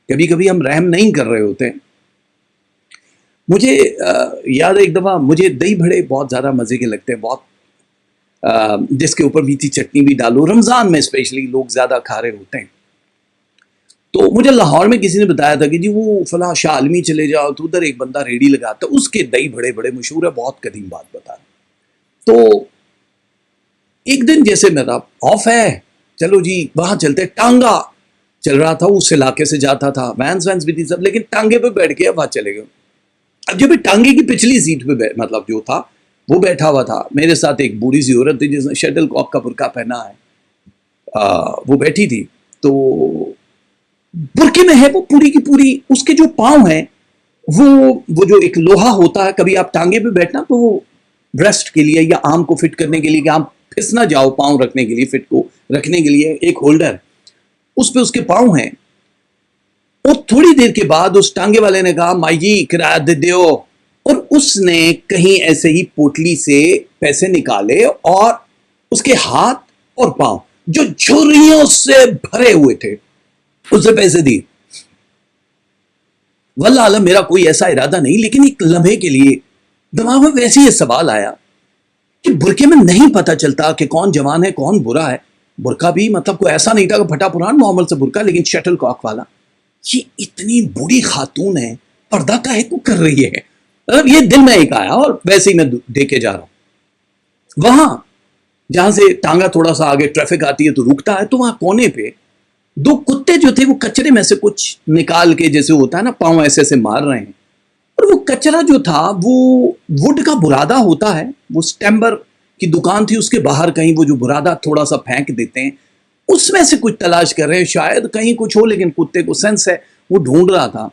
کبھی کبھی ہم رحم نہیں کر رہے ہوتے. مجھے یاد ہے ایک دفعہ مجھے دہی بھڑے بہت زیادہ مزے کے لگتے ہیں، بہت جس کے اوپر میٹھی چٹنی بھی ڈالو. رمضان میں اسپیشلی لوگ زیادہ کھا رہے ہوتے ہیں. تو مجھے لاہور میں کسی نے بتایا تھا کہ جی وہ فلاں شاہ عالمی چلے جاؤ تو ادھر ایک بندہ ریڑھی لگاتا ہے، اس کے دہی بڑے بڑے مشہور ہے. بہت قدیم بات بتا. تو ایک دن جیسے میرا آف ہے، چلو جی وہاں چلتے. ٹانگا چل رہا تھا، اس علاقے سے جاتا تھا، وینس بھی تھی سب، لیکن ٹانگے پہ بیٹھ کے وہاں چلے گئے. اب جب ٹانگے کی پچھلی سیٹ پہ مطلب جو تھا وہ بیٹھا ہوا تھا، میرے ساتھ ایک بوڑھی سی عورت تھی جس نے شٹل کاک کا برقع پہنا ہے، وہ بیٹھی تھی. تو برقعے میں ہے وہ پوری کی پوری، اس کے جو پاؤں ہیں وہ جو ایک لوہا ہوتا ہے، کبھی آپ ٹانگے پہ بیٹھنا تو وہ بریسٹ کے لیے یا آرم کو فٹ کرنے کے لیے کہ آپ پھس نہ جاؤ، پاؤں رکھنے کے لیے، فٹ کو رکھنے کے لیے ایک ہولڈر، اس پہ اس کے پاؤں ہیں. اور تھوڑی دیر کے بعد اس ٹانگے والے نے کہا مائی جی کرایہ دے دیو، اور اس نے کہیں ایسے ہی پوٹلی سے پیسے نکالے اور اس کے ہاتھ اور پاؤں جو جھریوں سے بھرے ہوئے تھے اسے پیسے دیے. واللہ عالم میرا کوئی ایسا ارادہ نہیں، لیکن ایک لمحے کے لیے دماغ میں ویسے یہ سوال آیا کہ برقعے میں نہیں پتا چلتا کہ کون جوان ہے کون برا ہے. برقع بھی مطلب کوئی ایسا نہیں تھا کہ پھٹا پران نارمل سے برقع، لیکن شٹل کاک والا. یہ اتنی بوڑھی خاتون ہے، پردہ کاہے کو کر رہی ہے؟ مطلب یہ دل میں ایک آیا اور ویسے ہی میں دیکھے جا رہا ہوں. وہاں جہاں سے ٹانگا تھوڑا سا آگے ٹریفک آتی ہے تو رکتا ہے، تو وہاں کونے پہ دو کتے جو تھے وہ کچرے میں سے کچھ نکال کے، جیسے ہوتا ہے نا پاؤں ایسے ایسے مار رہے ہیں. اور وہ کچرا جو تھا وہ ووڈ کا برادہ ہوتا ہے، وہ سٹیمبر کی دکان تھی، اس کے باہر کہیں وہ جو برادہ تھوڑا سا پھینک دیتے ہیں اس میں سے کچھ تلاش کر رہے ہیں، شاید کہیں کچھ ہو، لیکن کتے کو سینس ہے، وہ ڈھونڈ رہا تھا.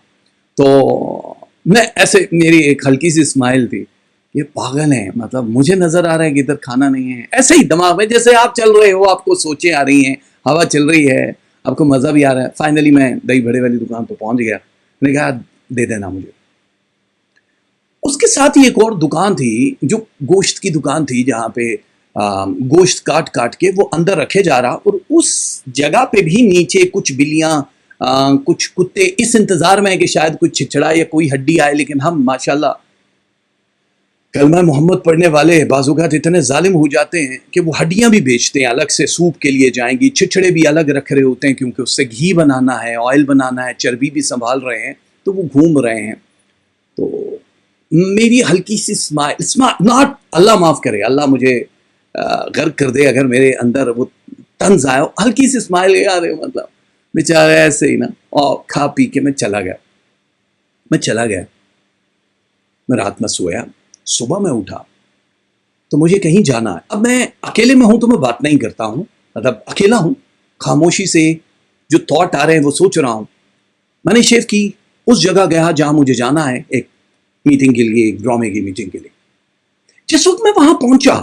تو میں ایسے، میری ایک ہلکی سی اسمائل تھی، یہ پاگل ہیں، مطلب مجھے نظر آ رہا ہے کہ ادھر کھانا نہیں ہے. ایسے ہی دماغ میں جیسے آپ چل رہے ہو، آپ کو سوچیں آ رہی ہیں، ہوا چل رہی ہے، آپ کو مزہ بھی آ رہا ہے. فائنلی میں دہی بڑے والی دکان پہ پہنچ گیا. میں نے کہا دے دینا مجھے. اس کے ساتھ ہی ایک اور دکان تھی جو گوشت کی دکان تھی، جہاں پہ گوشت کاٹ کاٹ کے وہ اندر رکھے جا رہا، اور اس جگہ پہ بھی نیچے کچھ بلیاں، کچھ کتے اس انتظار میں ہے کہ شاید کچھ چھچڑا یا کوئی ہڈی آئے. لیکن ہم ماشاءاللہ کلمہ محمد پڑھنے والے بعض اوقات اتنے ظالم ہو جاتے ہیں کہ وہ ہڈیاں بھی بیچتے ہیں، الگ سے سوپ کے لیے جائیں گی، چھچڑے بھی الگ رکھ رہے ہوتے ہیں کیونکہ اس سے گھی بنانا ہے، آئل بنانا ہے، چربی بھی سنبھال رہے ہیں، تو وہ گھوم رہے ہیں. تو میری ہلکی سی ناٹ، اللہ معاف کرے، اللہ مجھے غرق کر دے اگر میرے اندر وہ طنز آیا، ہلکی سی اسمائل یار، مطلب بیچارہ ایسے ہی نا. اور کھا پی کے میں چلا گیا. میں رات میں سویا، صبح میں اٹھا تو مجھے کہیں جانا ہے. اب میں اکیلے میں ہوں تو میں بات نہیں کرتا ہوں، مطلب اکیلا ہوں، خاموشی سے جو تھاٹ آ رہے ہیں وہ سوچ رہا ہوں. میں نے شیو کی، اس جگہ گیا جہاں مجھے جانا ہے، ایک میٹنگ کے لیے، ایک ڈرامے کی میٹنگ کے لیے. جس وقت میں وہاں پہنچا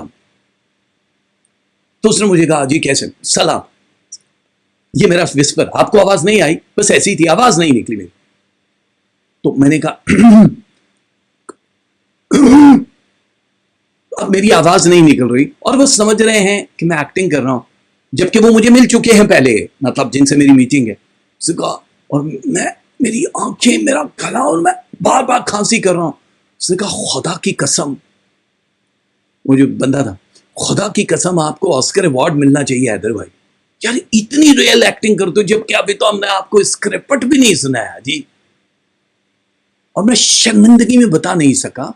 تو اس نے مجھے کہا جی کیسے، سلام. یہ میرا وسپر، آپ کو آواز نہیں آئی، بس ایسی تھی، آواز نہیں نکلی میری. تو میں نے کہا اب میری آواز نہیں نکل رہی، اور وہ سمجھ رہے ہیں کہ میں ایکٹنگ کر رہا ہوں، جبکہ وہ مجھے مل چکے ہیں پہلے، مطلب جن سے میری میٹنگ ہے. اس نے کہا، اور میں، میری آنکھیں، میرا گلا، اور میں بار بار کھانسی کر رہا ہوں. اس نے کہا خدا کی قسم، وہ جو بندہ تھا، خدا کی قسم آپ کو آسکر ایوارڈ ملنا چاہیے حیدر بھائی، یار اتنی ریئل ایکٹنگ کرتے ہو، جبکہ ابھی تو ہم نے آپ کو اسکرپٹ بھی نہیں سنایا جی. اور میں شرمندگی میں بتا نہیں سکا.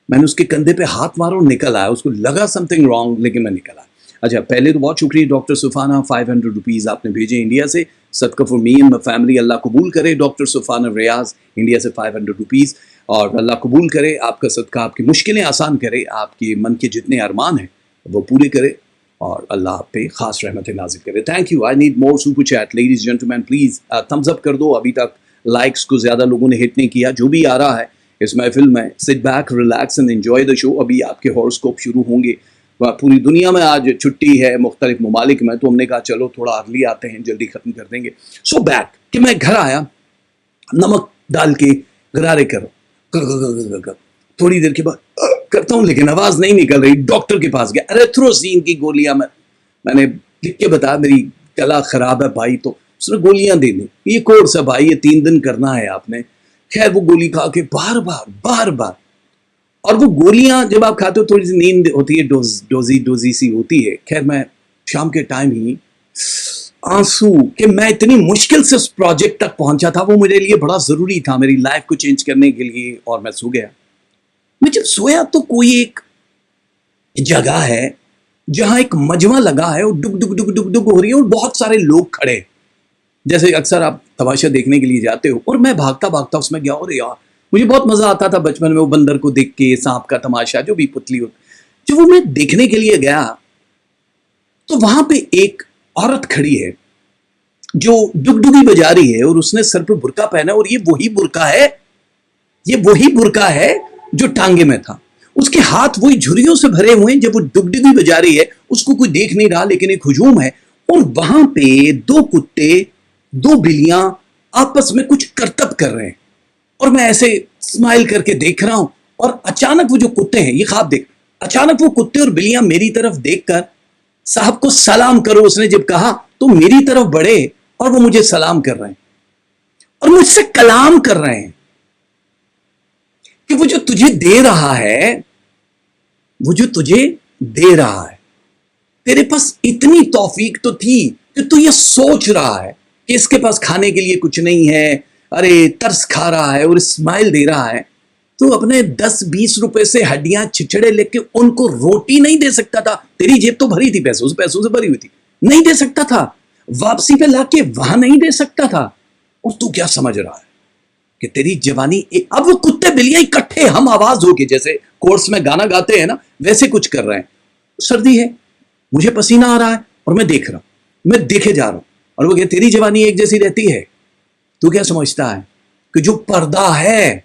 میں نے اس کے کندھے پہ ہاتھ مارا اور نکل آیا. اس کو لگا سم تھنگ رانگ، لیکن میں نکل آیا. اچھا، پہلے تو بہت شکریہ ڈاکٹر سفانہ، 500 روپیز آپ نے بھیجے انڈیا سے، صدقہ for me and my family. اللہ قبول کرے ڈاکٹر سفانہ ریاض انڈیا سے 500 روپیز، اور اللہ قبول کرے آپ کا صدقہ، آپ کی مشکلیں آسان کرے، آپ کی من کے جتنے ارمان ہیں وہ پورے کرے، اور اللہ آپ پہ خاص رحمت نازل کرے. Thank you. I need more super chat ladies gentlemen, please thumbs up کر دو. ابھی تک لائکس کو زیادہ لوگوں نے ہٹ نہیں کیا. جو بھی آ رہا ہے اس محفل میں، sit back, relax and enjoy the show. ابھی آپ کے ہاروسکوپ شروع ہوں گے. پوری دنیا میں آج چھٹی ہے، مختلف ممالک میں، تو ہم نے کہا چلو تھوڑا ارلی آتے ہیں، جلدی ختم کر دیں گے. سو بیک کہ میں گھر آیا، نمک ڈال کے غرارے تھوڑی دیر کے بعد کرتا ہوں، لیکن آواز نہیں نکل رہی. ڈاکٹر کے پاس گیا، ایریتھروسین کی گولیاں میں نے لکھ کے بتایا میری گلا خراب ہے بھائی، تو اس نے گولیاں دے دی. یہ کورس ہے بھائی، یہ 3 دن کرنا ہے آپ نے. خیر وہ گولی کھا کے بار بار، اور وہ گولیاں جب آپ کھاتے ہو تھوڑی سی نیند ہوتی ہے، ڈوزی سی ہوتی ہے. خیر میں شام کے ٹائم ہی آنسو، کہ میں اتنی مشکل سے اس پروجیکٹ تک پہنچا تھا، وہ میرے لیے بڑا ضروری تھا میری لائف کو چینج کرنے کے لیے، اور میں سو گیا. میں جب سویا تو کوئی ایک جگہ ہے جہاں ایک مجمع لگا ہے، اور ڈگ ہو رہی ہے، اور بہت سارے لوگ کھڑے، جیسے اکثر آپ تماشا دیکھنے کے لیے جاتے ہو. اور میں بھاگتا اس میں گیا، اور یار مجھے بہت مزہ آتا تھا بچپن میں وہ بندر کو دیکھ کے، سانپ کا تماشا، جو بھی پتلی ہو. جب وہ میں دیکھنے کے لیے گیا تو وہاں پہ ایک عورت کھڑی ہے جو ڈگڈگی بجا رہی ہے، اور اس نے سر پہ برقع پہنا، اور یہ وہی برقع ہے یہ وہی برقع ہے جو ٹانگے میں تھا. اس کے ہاتھ وہی جھریوں سے بھرے ہوئے ہیں. جب وہ ڈگڈگی بجا رہی ہے اس کو کوئی دیکھ نہیں رہا لیکن ایک ہجوم ہے, اور وہاں پہ 2 کتے 2 بلیاں آپس میں کچھ کرتب کر رہے ہیں, اور میں ایسے اسمائل کر کے دیکھ رہا ہوں. اور اچانک وہ جو کتے ہیں, یہ خواب دیکھ, اچانک وہ کتے اور بلیاں میری طرف دیکھ کر صاحب کو سلام کرو اس نے جب کہا تو میری طرف بڑھے اور وہ مجھے سلام کر رہے ہیں اور مجھ سے کلام کر رہے ہیں کہ وہ جو تجھے دے رہا ہے, وہ جو تجھے دے رہا ہے, تیرے پاس اتنی توفیق تو تھی کہ تو یہ سوچ رہا ہے کہ اس کے پاس کھانے کے لیے کچھ نہیں ہے, ارے ترس کھا رہا ہے اور اسمائل دے رہا ہے. تو اپنے 10-20 روپے سے ہڈیاں چھچڑے لے کے ان کو روٹی نہیں دے سکتا تھا. تیری جیب تو بھری تھی, پیسوں سے بھری ہوئی تھی, نہیں دے سکتا تھا. واپسی پہ لا کے وہاں نہیں دے سکتا تھا. اور تو کیا سمجھ رہا ہے کہ تیری جوانی اب وہ کتے بلیاں اکٹھے ہم آواز ہو کے جیسے کورس میں گانا گاتے ہیں نا ویسے کچھ کر رہے ہیں. سردی ہے, مجھے پسینہ آ رہا ہے اور میں دیکھ رہا ہوں, میں دیکھے جا رہا ہوں, اور وہ کہ تیری جوانی ایک جیسی رہتی ہے. تو کیا سمجھتا ہے کہ جو پردہ ہے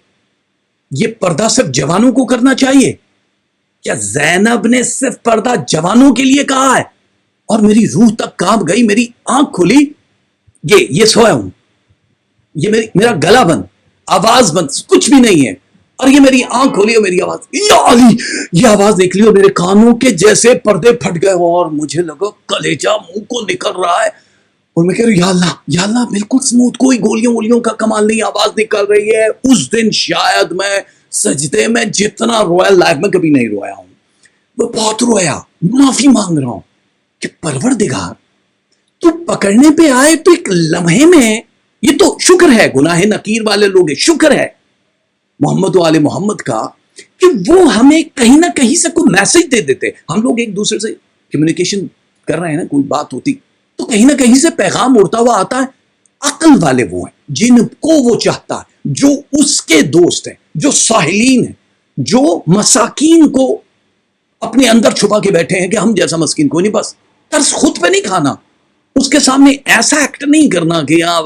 یہ پردہ صرف جوانوں کو کرنا چاہیے؟ کیا زینب نے صرف پردہ جوانوں کے لیے کہا ہے؟ اور میری روح تک کانپ گئی, میری آنکھ کھلی, یہ سویا ہوں, یہ میرا گلا بند, آواز بند, کچھ بھی نہیں ہے, اور یہ میری آنکھ کھولی اور میری آواز, یا علی, یہ آواز نکلی اور میرے کانوں کے جیسے پردے پھٹ گئے اور مجھے لگا کلیجہ منہ کو نکل رہا ہے. اور میں کہہ رہا ہوں یا اللہ بالکل سموتھ, کوئی گولیوں کا کمال نہیں, آواز نکل رہی ہے. اس دن شاید میں سجدے میں جتنا رویا لائف میں کبھی نہیں رویا ہوں. میں بہت رویا, معافی مانگ رہا ہوں کہ پروردگار تو پکڑنے پہ آئے تو ایک لمحے میں, یہ تو شکر ہے گناہ نکیر والے لوگ ہیں, شکر ہے محمد و آل محمد کا کہ وہ ہمیں کہیں نہ کہیں سے کوئی میسج دے دیتے. ہم لوگ ایک دوسرے سے کمیونیکیشن کر رہے ہیں نا, کوئی بات ہوتی تو کہیں نہ کہیں سے پیغام اڑتا ہوا آتا ہے. عقل والے وہ ہیں جن کو وہ چاہتا ہے, جو اس کے دوست ہیں, جو ساحلین ہیں, جو مساکین کو اپنے اندر چھپا کے بیٹھے ہیں کہ ہم جیسا مسکین کوئی نہیں, بس ترس خود پہ نہیں کھانا, اس کے سامنے ایسا ایکٹ نہیں کرنا کہ یہاں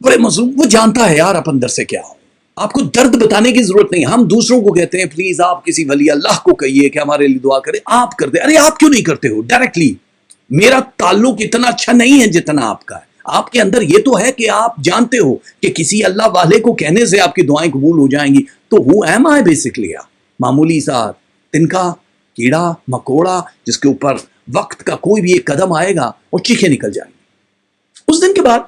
بڑے مظلوم. وہ جانتا ہے یار آپ اندر سے کیا ہو, آپ کو درد بتانے کی ضرورت نہیں. ہم دوسروں کو کہتے ہیں پلیز آپ کسی ولی اللہ کو کہیے کہ ہمارے لیے دعا کرے, آپ کر دیں. ارے آپ کیوں نہیں کرتے ہو ڈائریکٹلی؟ میرا تعلق اتنا اچھا نہیں ہے جتنا آپ کا ہے. آپ کے اندر یہ تو ہے کہ آپ جانتے ہو کہ کسی اللہ والے کو کہنے سے آپ کی دعائیں قبول ہو جائیں گی. تو who am I basically, معمولی سا تنکا کیڑا مکوڑا جس کے اوپر وقت کا کوئی بھی ایک قدم آئے گا اور چیخیں نکل جائیں گی. اس دن کے بعد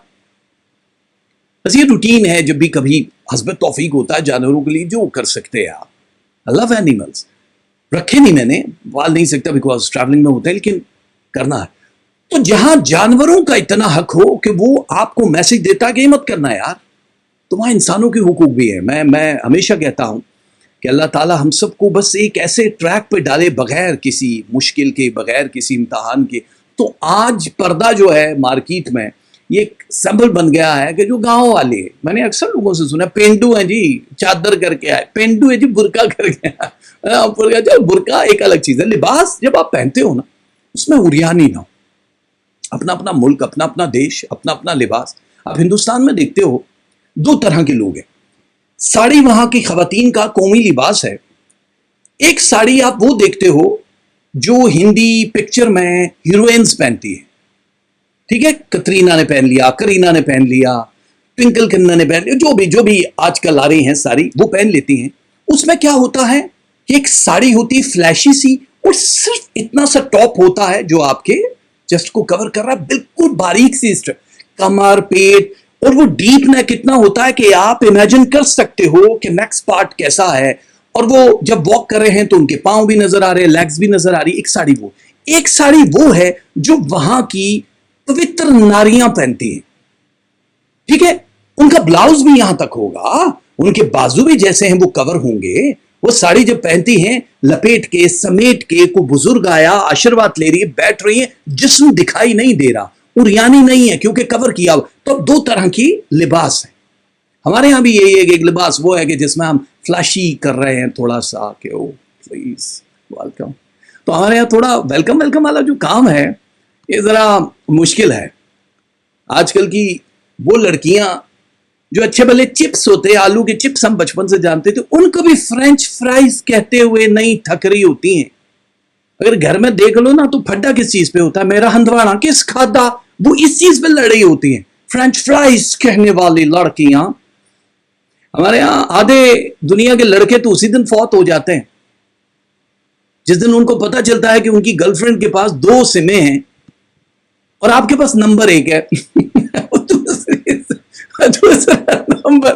بس یہ روٹین ہے, جب بھی کبھی حسب توفیق ہوتا ہے جانوروں کے لیے جو کر سکتے ہیں آپ. I love animals, رکھے نہیں میں نے, پال نہیں سکتا بیکاز ٹریولنگ میں ہوتا ہے, لیکن کرنا ہے. تو جہاں جانوروں کا اتنا حق ہو کہ وہ آپ کو میسج دیتا ہے کہ یہ مت کرنا ہے یار, تو وہاں انسانوں کے حقوق بھی ہے. میں ہمیشہ کہتا ہوں کہ اللہ تعالیٰ ہم سب کو بس ایک ایسے ٹریک پہ ڈالے بغیر کسی مشکل کے, بغیر کسی امتحان کے. تو آج پردہ جو ہے مارکیٹ میں یہ ایک سمبل بن گیا ہے کہ جو گاؤں والے, میں نے اکثر لوگوں سے سنا پینڈو ہیں جی, چادر کر کے آئے, پینڈو ہے جی برقع کر کے آئے. برقع ایک الگ چیز ہے, لباس جب آپ پہنتے ہو نا اس میں عریانی نہ ہو, اپنا اپنا ملک, اپنا اپنا دیش, اپنا اپنا لباس. آپ ہندوستان میں دیکھتے ہو 2 طرح کے لوگ ہیں. ساڑی وہاں کی خواتین کا قومی لباس ہے. ایک ساڑی آپ وہ دیکھتے ہو جو ہندی پکچر میں ہیروئنز پہنتی ہے, ٹھیک ہے, کترینہ نے پہن لیا, کرینہ نے پہن لیا, ٹوئنکل کھنہ نے پہن لیا, جو بھی آج کل آ رہی ہیں ساڑی وہ پہن لیتی ہیں. اس میں کیا ہوتا ہے کہ ایک ساڑی ہوتی فلیشی سی, اور صرف اتنا سا ٹاپ ہوتا ہے جو آپ کے جسٹ کو کور کر رہا ہے, بالکل باریک سی کمر پیٹ, اور وہ ڈیپ نیک اتنا ہوتا ہے کہ آپ امیجن کر سکتے ہو کہ نیکسٹ پارٹ کیسا ہے. اور وہ جب واک کر رہے ہیں تو ان کے پاؤں بھی نظر آ رہے ہیں, لیگز بھی نظر آ رہی. ایک ساڑی وہ ہے جو وہاں کی پوتر ناریاں پہنتی ہیں, ٹھیک ہے, ان کا بلاؤز بھی یہاں تک ہوگا, ان کے بازو بھی جیسے ہیں وہ کور ہوں گے. وہ ساڑی جب پہنتی ہیں لپیٹ کے سمیٹ کے, کوئی بزرگ آیا آشیرواد لے رہی ہے, بیٹھ رہی ہے, جسم دکھائی نہیں دے رہا, عریانی نہیں ہے کیونکہ کور کیا ہوا. تو 2 طرح کی لباس ہیں. ہمارے ہاں بھی یہی ہے کہ ایک لباس وہ ہے کہ جس میں ہم فلاشی کر رہے ہیں تھوڑا سا کہ او پلیز ویلکم. تو ہمارے یہاں تھوڑا ویلکم والا جو کام ہے یہ ذرا مشکل ہے. آج کل کی وہ لڑکیاں جو اچھے بھلے چپس ہوتے ہیں، آلو کے چپس ہم بچپن سے جانتے تھے، ان کو بھی فرینچ فرائز کہتے ہوئے نہیں تھک رہی ہوتی ہیں. اگر گھر میں دیکھ لو نا تو پھڈا کس چیز پہ ہوتا ہے، میرا ہندوانا کس کھادا، وہ اس چیز پہ لڑ رہی ہوتی ہیں، فرینچ فرائز کہنے والی لڑکیاں. ہمارے ہاں آدھے دنیا کے لڑکے تو اسی دن فوت ہو جاتے ہیں جس دن ان کو پتا چلتا ہے کہ ان کی گرل فرینڈ کے پاس 2 سمیں ہیں اور آپ کے پاس نمبر 1 ہے. دوسرا نمبر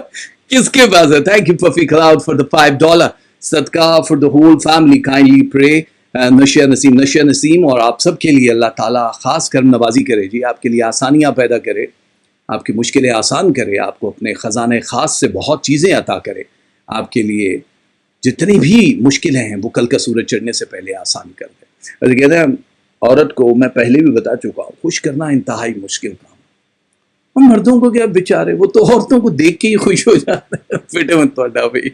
کس کے پاس ہے؟ Thank you Puffy Cloud for the $5 صدقہ for the whole family. Kindly pray Nashia نسیم اور آپ سب کے لیے اللہ تعالیٰ خاص کرم نوازی کرے جی، آپ کے لیے آسانیاں پیدا کرے، آپ کی مشکلیں آسان کرے، آپ کو اپنے خزانے خاص سے بہت چیزیں عطا کرے، آپ کے لیے جتنی بھی مشکلیں ہیں وہ کل کا سورج چڑھنے سے پہلے آسان کر دے. کہتے ہیں عورت کو، میں پہلے بھی بتا چکا ہوں، خوش کرنا انتہائی مشکل کام. اور مردوں کو کیا بیچارے، وہ تو عورتوں کو دیکھ کے ہی خوش ہو جاتے ہیں. بیٹے مت توڑا بھائی،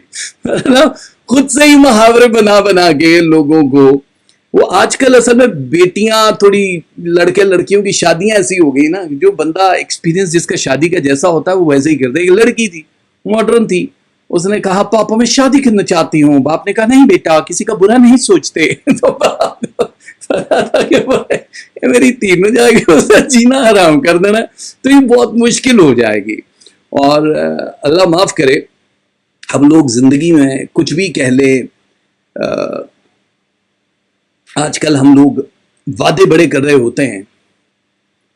خود سے ہی محاورے بنا کے لوگوں کو. وہ آج کل اصل میں بیٹیاں تھوڑی لڑکے لڑکیوں کی شادیاں ایسی ہو گئی نا، جو بندہ ایکسپیرینس جس کا شادی کا جیسا ہوتا ہے وہ ویسے ہی کرتا ہے. ایک لڑکی تھی، ماڈرن تھی، اس نے کہا پاپا میں شادی کرنا چاہتی ہوں. باپ نے کہا نہیں بیٹا، کسی کا برا نہیں سوچتے. تو میری تینوں جا کے اسے جینا حرام کر دینا تو یہ بہت مشکل ہو جائے گی. اور اللہ معاف کرے، ہم لوگ زندگی میں کچھ بھی کہہ لیں، آج کل ہم لوگ وعدے بڑے کر رہے ہوتے ہیں،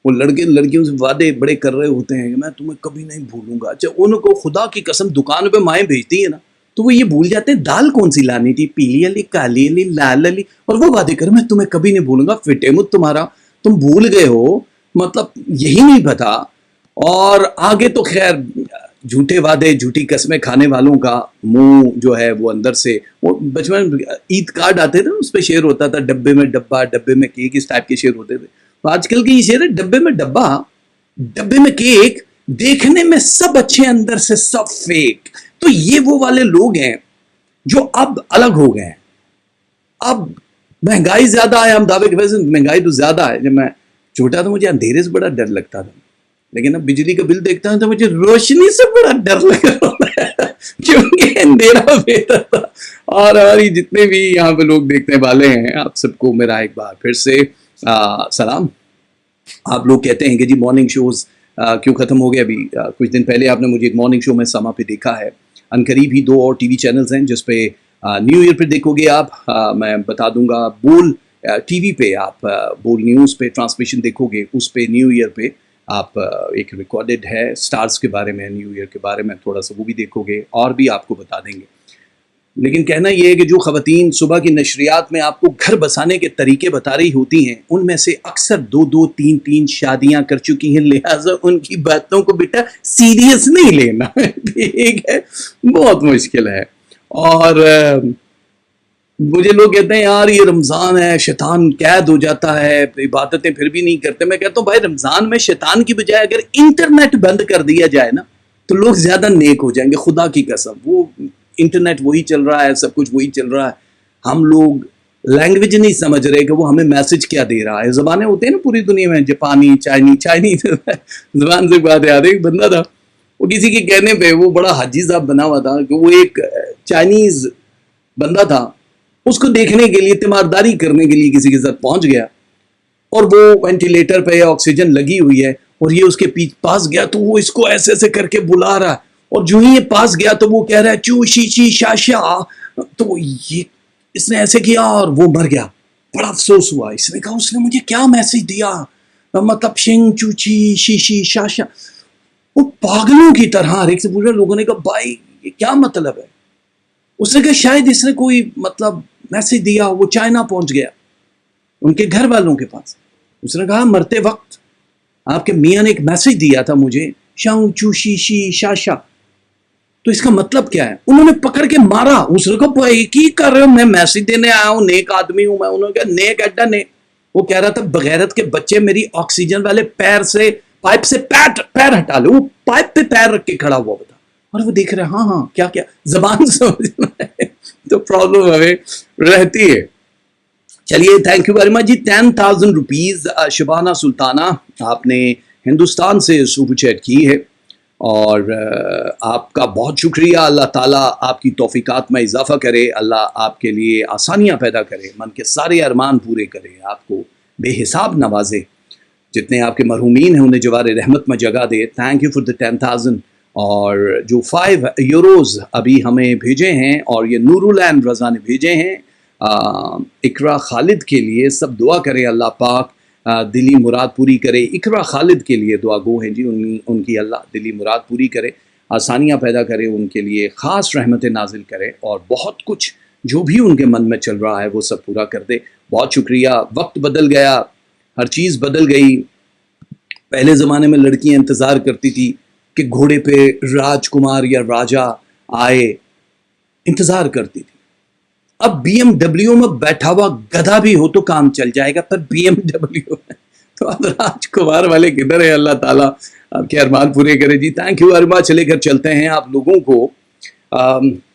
وہ لڑکے لڑکیوں سے وعدے بڑے کر رہے ہوتے ہیں کہ میں تمہیں کبھی نہیں بھولوں گا. اچھا ان کو خدا کی قسم دکان پہ مائیں بھیجتی ہیں نا تو وہ یہ بھول جاتے ہیں دال کون سی لانی تھی، پیلی علی، کالی علی، لال علی، اور وہ وعدے کر میں تمہیں کبھی نہیں بھولوں گا. فٹے مت تمہارا، تم بھول گئے ہو، مطلب یہی نہیں پتا. اور آگے تو خیر جھوٹے وعدے جھوٹی قسمیں کھانے والوں کا منہ جو ہے وہ اندر سے، وہ بچپن عید کارڈ آتے تھے اس پہ شعر ہوتا تھا، ڈبے میں ڈبہ، ڈبے میں کیک، اس ٹائپ کے شعر ہوتے تھے. آج کل کے یہ شعر ہے ڈبے میں ڈبہ، ڈبے میں کیک، دیکھنے میں سب اچھے اندر سے سب فیک. تو یہ وہ والے لوگ ہیں جو اب الگ ہو گئے ہیں. اب مہنگائی زیادہ ہے، ہم دعوے کے ویسے مہنگائی تو زیادہ ہے. جب میں چھوٹا تھا مجھے اندھیرے سے بڑا ڈر لگتا تھا، لیکن اب بجلی کا بل دیکھتا ہوں تو مجھے روشنی سے بڑا ڈر لگ رہا ہے کیونکہ اندھیرا بہتر تھا. اور ہماری جتنے بھی یہاں پہ لوگ دیکھنے والے ہیں، آپ سب کو میرا ایک بار پھر سے سلام. آپ لوگ کہتے ہیں کہ جی مارننگ شوز کیوں ختم ہو گئے. ابھی کچھ دن پہلے آپ نے مجھے ایک مارننگ شو میں سما پہ دیکھا ہے. عنقریب ہی 2 اور ٹی وی چینلز ہیں جس پہ نیو ایئر پہ دیکھو گے آپ. میں بتا دوں گا، بول ٹی وی پہ آپ بول نیوز پہ ٹرانسمیشن دیکھو گے، اس پہ نیو ایئر پہ آپ ایک ریکارڈڈ ہے سٹارز کے بارے میں، نیو ایئر کے بارے میں تھوڑا سا وہ بھی دیکھو گے اور بھی آپ کو بتا دیں گے. لیکن کہنا یہ ہے کہ جو خواتین صبح کی نشریات میں آپ کو گھر بسانے کے طریقے بتا رہی ہوتی ہیں، ان میں سے اکثر 2 3 شادیاں کر چکی ہیں، لہٰذا ان کی باتوں کو بیٹا سیریس نہیں لینا. ٹھیک ہے، بہت مشکل ہے. اور مجھے لوگ کہتے ہیں یار یہ رمضان ہے، شیطان قید ہو جاتا ہے، عبادتیں پھر بھی نہیں کرتے. میں کہتا ہوں بھائی رمضان میں شیطان کی بجائے اگر انٹرنیٹ بند کر دیا جائے نا تو لوگ زیادہ نیک ہو جائیں گے. خدا کی قسم، وہ انٹرنیٹ وہی چل رہا ہے، سب کچھ وہی چل رہا ہے. ہم لوگ لینگویج نہیں سمجھ رہے کہ وہ ہمیں میسج کیا دے رہا ہے. زبانیں ہوتے ہیں نا پوری دنیا میں، جاپانی، چائنی زبان سے بات یاد ہے. ایک بندہ تھا، وہ کسی کے کہنے پہ وہ بڑا حاجی صاحب بنا ہوا تھا کہ وہ ایک چائنیز بندہ تھا، اس کو دیکھنے کے لیے تیمارداری کرنے کے لیے کسی کے ساتھ پہنچ گیا اور وہ وینٹیلیٹر پہ آکسیجن لگی ہوئی ہے اور یہ اس کے پاس گیا تو وہ اس کو ایسے ایسے کر کے بلا رہا ہے. اور جو ہی یہ پاس گیا تو وہ کہہ رہا ہے چو شی شی شاشا، تو یہ اس نے ایسے کیا اور وہ مر گیا. بڑا افسوس ہوا. اس نے کہا اس نے مجھے کیا میسج دیا، مطلب شنگ چو چی شی شی شاشا. وہ پاگلوں کی طرح ہر ایک سے پوچھا. لوگوں نے کہا بھائی یہ کیا مطلب ہے؟ اس نے کہا شاید اس نے کوئی مطلب میسج دیا، وہ چائنا پہنچ گیا ان کے گھر والوں کے پاس. اس نے کہا مرتے وقت آپ کے میاں نے ایک میسج دیا تھا مجھے، شاؤ چو شی شی شاشا. تو اس کا مطلب کیا ہے؟ انہوں نے پکڑ کے مارا. اس نے کہا بھائی کی کر رہے ہو؟ میں میسج دینے آیا ہوں، نیک آدمی ہوں میں. انہوں نے کہا نیک ایڈا نیک. وہ کہہ رہا تھا بغیرت کے بچے میری آکسیجن والے پیر سے پائپ سے پیر ہٹا لو. وہ پائپ پہ پیر رکھ کے کھڑا ہوا بتا. اور وہ دیکھ رہے ہیں ہاں کیا زبان سمجھنا ہے تو پرابلم ہمیں رہتی ہے. چلیے thank you very much ji. 10,000 rupees Shabana Sultana آپ نے ہندوستان سے سپر چیٹ کی ہے. اور آپ کا بہت شکریہ. اللہ تعالیٰ آپ کی توفیقات میں اضافہ کرے, اللہ آپ کے لیے آسانیاں پیدا کرے, من کے سارے ارمان پورے کرے, آپ کو بے حساب نوازے, جتنے آپ کے مرحومین ہیں انہیں جوار رحمت میں جگہ دے. Thank you for the 10,000. اور جو 5 یوروز ابھی ہمیں بھیجے ہیں, اور یہ نور العین رضا نے بھیجے ہیں اقرا خالد کے لیے, سب دعا کرے اللہ پاک دلی مراد پوری کرے. اقرا خالد کے لیے دعا گو ہیں جی, ان کی اللہ دلی مراد پوری کرے, آسانیاں پیدا کرے, ان کے لیے خاص رحمت نازل کرے, اور بہت کچھ جو بھی ان کے من میں چل رہا ہے وہ سب پورا کر دے. بہت شکریہ. وقت بدل گیا, ہر چیز بدل گئی. پہلے زمانے میں لڑکیاں انتظار کرتی تھی کہ گھوڑے پہ راج کمار یا راجا آئے, انتظار کرتی تھی. اب بی ایم ڈبلیو میں بیٹھا ہوا گدھا بھی ہو تو کام چل جائے گا, پر بی ایم ڈبلیو ہے تو اب راج کمار والے کدھر ہے؟ اللہ تعالیٰ آپ کے ارمان پورے کرے جی. Thank you very much. لے کر چلتے ہیں آپ لوگوں کو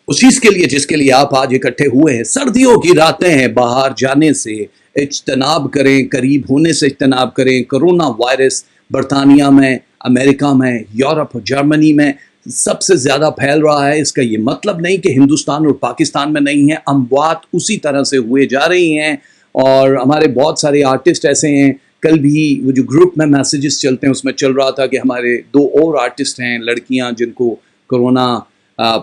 اس چیز کے لیے جس کے لیے آپ آج اکٹھے ہوئے ہیں. سردیوں کی راتیں ہیں, باہر جانے سے اجتناب کریں, قریب ہونے سے اجتناب کریں. کرونا وائرس برطانیہ میں, امریکہ میں, یورپ اور جرمنی میں سب سے زیادہ پھیل رہا ہے. اس کا یہ مطلب نہیں کہ ہندوستان اور پاکستان میں نہیں ہے. اموات اسی طرح سے ہوئے جا رہی ہیں, اور ہمارے بہت سارے آرٹسٹ ایسے ہیں. کل بھی وہ جو گروپ میں میسیجز چلتے ہیں اس میں چل رہا تھا کہ ہمارے 2 اور آرٹسٹ ہیں لڑکیاں جن کو کرونا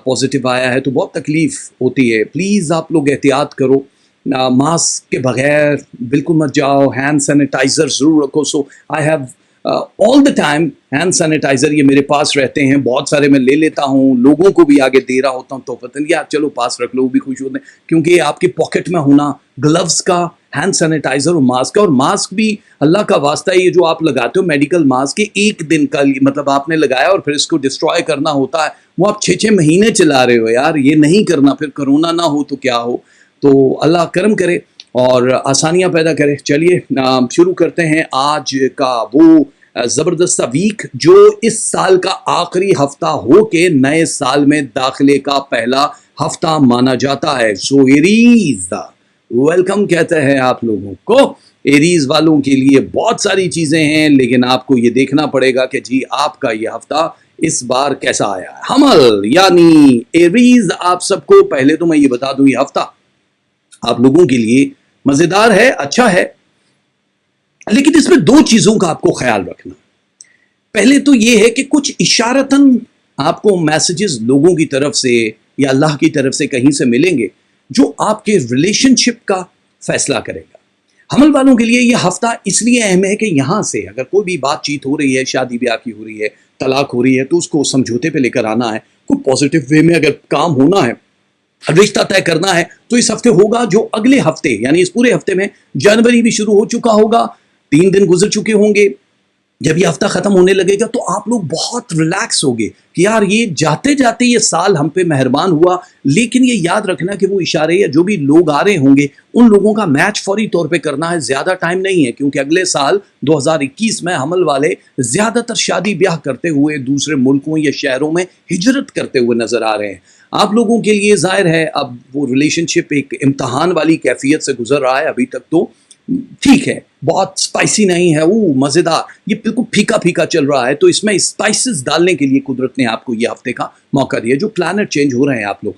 پازیٹیو آیا ہے, تو بہت تکلیف ہوتی ہے. پلیز آپ لوگ احتیاط کرو, ماسک کے بغیر بالکل مت جاؤ, ہینڈ سینیٹائزر ضرور رکھو. So I have all the time hand sanitizer, یہ میرے پاس رہتے ہیں, بہت سارے میں لے لیتا ہوں, لوگوں کو بھی آگے دے رہا ہوتا ہوں. تو پتہ نہیں یار چلو پاس رکھ لو, وہ بھی خوش ہوتے ہیں, کیونکہ یہ آپ کی پاکٹ میں ہونا, گلوز کا, ہینڈ سینیٹائزر اور ماسک کا. اور ماسک بھی اللہ کا واسطہ یہ جو آپ لگاتے ہو میڈیکل ماسک, ایک دن کا مطلب آپ نے لگایا اور پھر اس کو ڈسٹرائے کرنا ہوتا ہے, وہ آپ 6 مہینے چلا رہے ہو یار. یہ نہیں کرنا, پھر کرونا نہ ہو تو کیا ہو. تو اللہ کرم کرے اور آسانیاں پیدا کرے. چلیے شروع کرتے ہیں آج کا وہ زبردست ویک جو اس سال کا آخری ہفتہ ہو کے نئے سال میں داخلے کا پہلا ہفتہ مانا جاتا ہے. سو ایریز ویلکم کہتے ہیں آپ لوگوں کو. ایریز والوں کے لیے بہت ساری چیزیں ہیں, لیکن آپ کو یہ دیکھنا پڑے گا کہ جی آپ کا یہ ہفتہ اس بار کیسا آیا ہے. حمل یعنی ایریز, آپ سب کو پہلے تو میں یہ بتا دوں یہ ہفتہ آپ لوگوں کے لیے مزیدار ہے, اچھا ہے, لیکن اس میں 2 چیزوں کا آپ کو خیال رکھنا. پہلے تو یہ ہے کہ کچھ اشارتاً آپ کو میسیجز لوگوں کی طرف سے یا اللہ کی طرف سے کہیں سے ملیں گے جو آپ کے ریلیشن شپ کا فیصلہ کرے گا. حمل والوں کے لیے یہ ہفتہ اس لیے اہم ہے کہ یہاں سے اگر کوئی بھی بات چیت ہو رہی ہے, شادی بیاہ کی ہو رہی ہے, طلاق ہو رہی ہے, تو اس کو سمجھوتے پہ لے کر آنا ہے. کوئی پازیٹیو وے میں اگر کام ہونا ہے, رشتہ طے کرنا ہے, تو اس ہفتے ہوگا. جو اگلے ہفتے یعنی اس پورے ہفتے میں جنوری بھی شروع ہو چکا ہوگا, 3 دن گزر چکے ہوں گے. جب یہ ہفتہ ختم ہونے لگے گا تو آپ لوگ بہت ریلیکس ہوگے کہ یار یہ جاتے جاتے یہ سال ہم پہ مہربان ہوا. لیکن یہ یاد رکھنا کہ وہ اشارے یا جو بھی لوگ آ رہے ہوں گے ان لوگوں کا میچ فوری طور پہ کرنا ہے. زیادہ ٹائم نہیں ہے, کیونکہ اگلے سال 2021 میں حمل والے زیادہ تر شادی بیاہ کرتے ہوئے دوسرے ملکوں یا شہروں میں ہجرت کرتے ہوئے نظر آ رہے ہیں. آپ لوگوں کے لیے ظاہر ہے اب وہ ریلیشن شپ ایک امتحان والی کیفیت سے گزر رہا ہے. ابھی تک تو ٹھیک ہے, بہت اسپائسی نہیں ہے, مزیدار, یہ بالکل پھیکا پھیکا چل رہا ہے. تو اس میں اسپائسز ڈالنے کے لیے قدرت نے آپ کو یہ ہفتے کا موقع دیا. جو پلانٹ چینج ہو رہے ہیں آپ لوگ,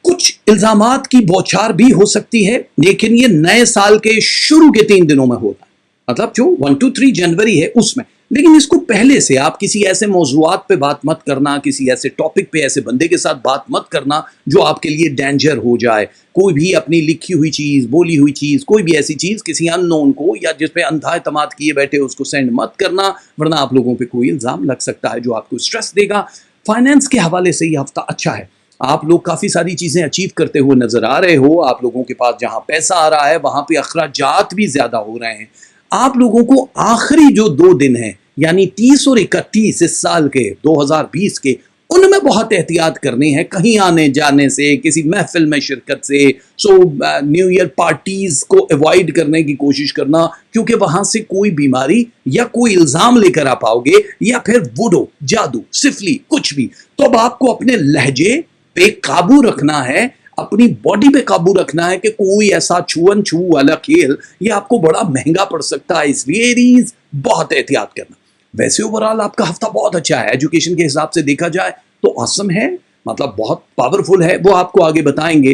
کچھ الزامات کی بوچھار بھی ہو سکتی ہے, لیکن یہ نئے سال کے شروع کے 3 دنوں میں ہوتا ہے, مطلب جو 1 2 3 جنوری ہے اس میں. لیکن اس کو پہلے سے آپ کسی ایسے موضوعات پہ بات مت کرنا, کسی ایسے ٹاپک پہ ایسے بندے کے ساتھ بات مت کرنا جو آپ کے لیے ڈینجر ہو جائے. کوئی بھی اپنی لکھی ہوئی چیز, بولی ہوئی چیز, کوئی بھی ایسی چیز کسی ان نون کو یا جس پہ اندھا اعتماد کیے بیٹھے اس کو سینڈ مت کرنا, ورنہ آپ لوگوں پہ کوئی الزام لگ سکتا ہے جو آپ کو اسٹریس دے گا. فائنینس کے حوالے سے یہ ہفتہ اچھا ہے. آپ لوگ کافی ساری چیزیں اچیو کرتے ہوئے نظر آ رہے ہو. آپ لوگوں کے پاس جہاں پیسہ آ رہا ہے وہاں پہ اخراجات بھی زیادہ ہو رہے ہیں. آپ لوگوں کو آخری جو 2 دن ہیں یعنی 30 اور 31 اس سال کے 2020 کے, ان میں بہت احتیاط کرنی ہے کہیں آنے جانے سے, کسی محفل میں شرکت سے. سو نیو ایئر پارٹیز کو ایوائڈ کرنے کی کوشش کرنا, کیونکہ وہاں سے کوئی بیماری یا کوئی الزام لے کر آپ آؤ گے, یا پھر ووڈو, جادو, سفلی, کچھ بھی. تو اب آپ کو اپنے لہجے پہ قابو رکھنا ہے, اپنی باڈی پہ قابو رکھنا ہے کہ کوئی ایسا چھوئن چھو والا کھیل یہ آپ کو بڑا مہنگا پڑ سکتا ہے. اس لیے ایریز بہت احتیاط کرنا. ویسے اوورال آپ کا ہفتہ بہت اچھا ہے. ایجوکیشن کے حساب سے دیکھا جائے تو آسم ہے, مطلب بہت پاورفل ہے. وہ آپ کو آگے بتائیں گے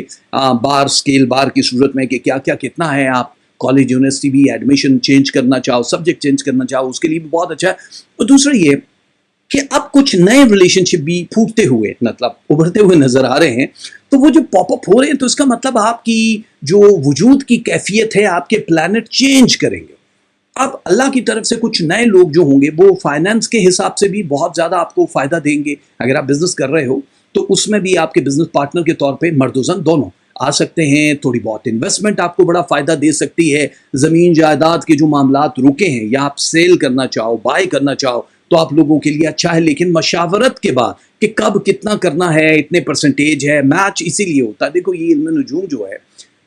بار اسکیل بار کی صورت میں کہ کیا کیا کتنا ہے. آپ کالج یونیورسٹی بھی ایڈمیشن چینج کرنا چاہو, سبجیکٹ چینج کرنا چاہو, اس کے لیے بھی بہت اچھا ہے. اور دوسرا یہ کہ اب کچھ نئے ریلیشن شپ بھی پھوٹتے ہوئے, مطلب ابھرتے ہوئے نظر آ رہے ہیں. تو وہ جو پاپ اپ ہو رہے ہیں تو اس کا مطلب آپ کی جو وجود کی کیفیت ہے, آپ کے پلانٹ چینج کریں گے. اب اللہ کی طرف سے کچھ نئے لوگ جو ہوں گے وہ فائنانس کے حساب سے بھی بہت زیادہ آپ کو فائدہ دیں گے. اگر آپ بزنس کر رہے ہو تو اس میں بھی آپ کے بزنس پارٹنر کے طور پہ مرد و زن دونوں آ سکتے ہیں. تھوڑی بہت انویسٹمنٹ آپ کو بڑا فائدہ دے سکتی ہے. زمین جائیداد کے جو معاملات رکے ہیں یا آپ سیل کرنا چاہو, بائی کرنا چاہو تو آپ لوگوں کے لیے اچھا ہے. لیکن مشاورت کے بعد کہ کب کتنا کرنا ہے, اتنے پرسنٹیج ہے, میچ اسی لیے ہوتا ہے. دیکھو یہ علم نجوم جو ہے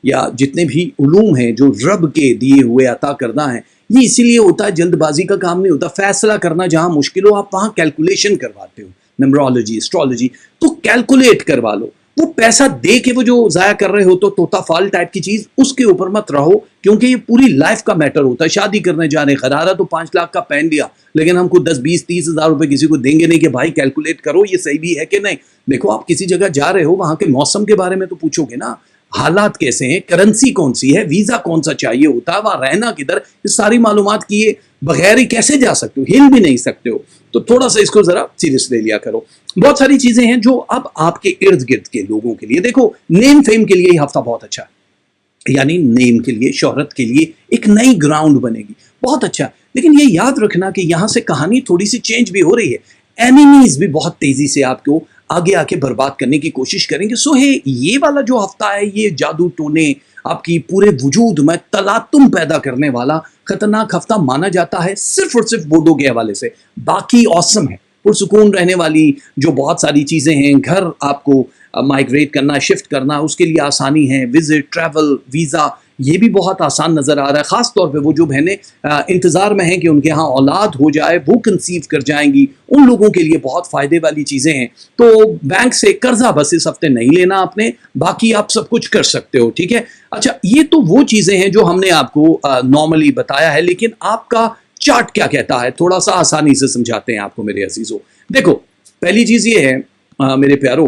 یا جتنے بھی علوم ہیں جو رب کے دیے ہوئے عطا کرنا ہے, یہ اسی لیے ہوتا ہے. جلد بازی کا کام نہیں ہوتا. فیصلہ کرنا جہاں مشکل ہو آپ وہاں کیلکولیشن کرواتے ہو, نمبرولوجی اسٹرالوجی, تو کیلکولیٹ کروا لو. وہ پیسہ دے کے وہ جو ضائع کر رہے ہو تو طوطا فال ٹائپ کی چیز, اس کے اوپر مت رہو, کیونکہ یہ پوری لائف کا میٹر ہوتا ہے. شادی کرنے جا رہے خرارہ تو 5 لاکھ کا پہن لیا, لیکن ہم کو 10 20 30 ہزار روپے کسی کو دیں گے نہیں کہ بھائی کیلکولیٹ کرو یہ صحیح بھی ہے کہ نہیں. دیکھو آپ کسی جگہ جا رہے ہو, وہاں کے موسم کے بارے میں تو پوچھو گے نا, حالات کیسے ہیں, کرنسی کون سی ہے, ویزا کون سا چاہیے ہوتا ہے, وہاں رہنا کدھر, یہ ساری معلومات کیے بغیر ہی کیسے جا سکتے ہو, ہل بھی نہیں سکتے ہو. تو تھوڑا سا اس کو ذرا سیریس لے لیا کرو. بہت ساری چیزیں ہیں جو اب آپ کے ارد گرد کے لوگوں کے لیے, دیکھو نیم فیم کے لیے یہ ہفتہ بہت اچھا ہے, یعنی نیم کے لیے, شہرت کے لیے ایک نئی گراؤنڈ بنے گی, بہت اچھا. لیکن یہ یاد رکھنا کہ یہاں سے کہانی تھوڑی سی چینج بھی ہو رہی ہے. اینیمیز بھی بہت تیزی سے آپ کو آگے آ کے برباد کرنے کی کوشش کریں گے. سو ہے یہ والا جو ہفتہ ہے یہ جادو ٹونے آپ کی پورے وجود میں تلاطم پیدا کرنے والا خطرناک ہفتہ مانا جاتا ہے, صرف اور صرف بورڈو کے حوالے سے. باقی اوسم ہے, پرسکون رہنے والی جو بہت ساری چیزیں ہیں, گھر آپ کو مائگریٹ کرنا, شفٹ کرنا, اس کے لیے آسانی ہے, وزٹ, ٹریول, ویزا, یہ بھی بہت آسان نظر آ رہا ہے. خاص طور پہ وہ جو بہنیں انتظار میں ہیں کہ ان کے ہاں اولاد ہو جائے, وہ کنسیو کر جائیں گی, ان لوگوں کے لیے بہت فائدے والی چیزیں ہیں. تو بینک سے قرضہ بس اس ہفتے نہیں لینا آپ نے, باقی آپ سب کچھ کر سکتے ہو. ٹھیک ہے, اچھا یہ تو وہ چیزیں ہیں جو ہم نے آپ کو نارملی بتایا ہے, لیکن آپ کا چارٹ کیا کہتا ہے تھوڑا سا آسانی سے سمجھاتے ہیں آپ کو میرے عزیزوں. دیکھو پہلی چیز یہ ہے میرے پیارو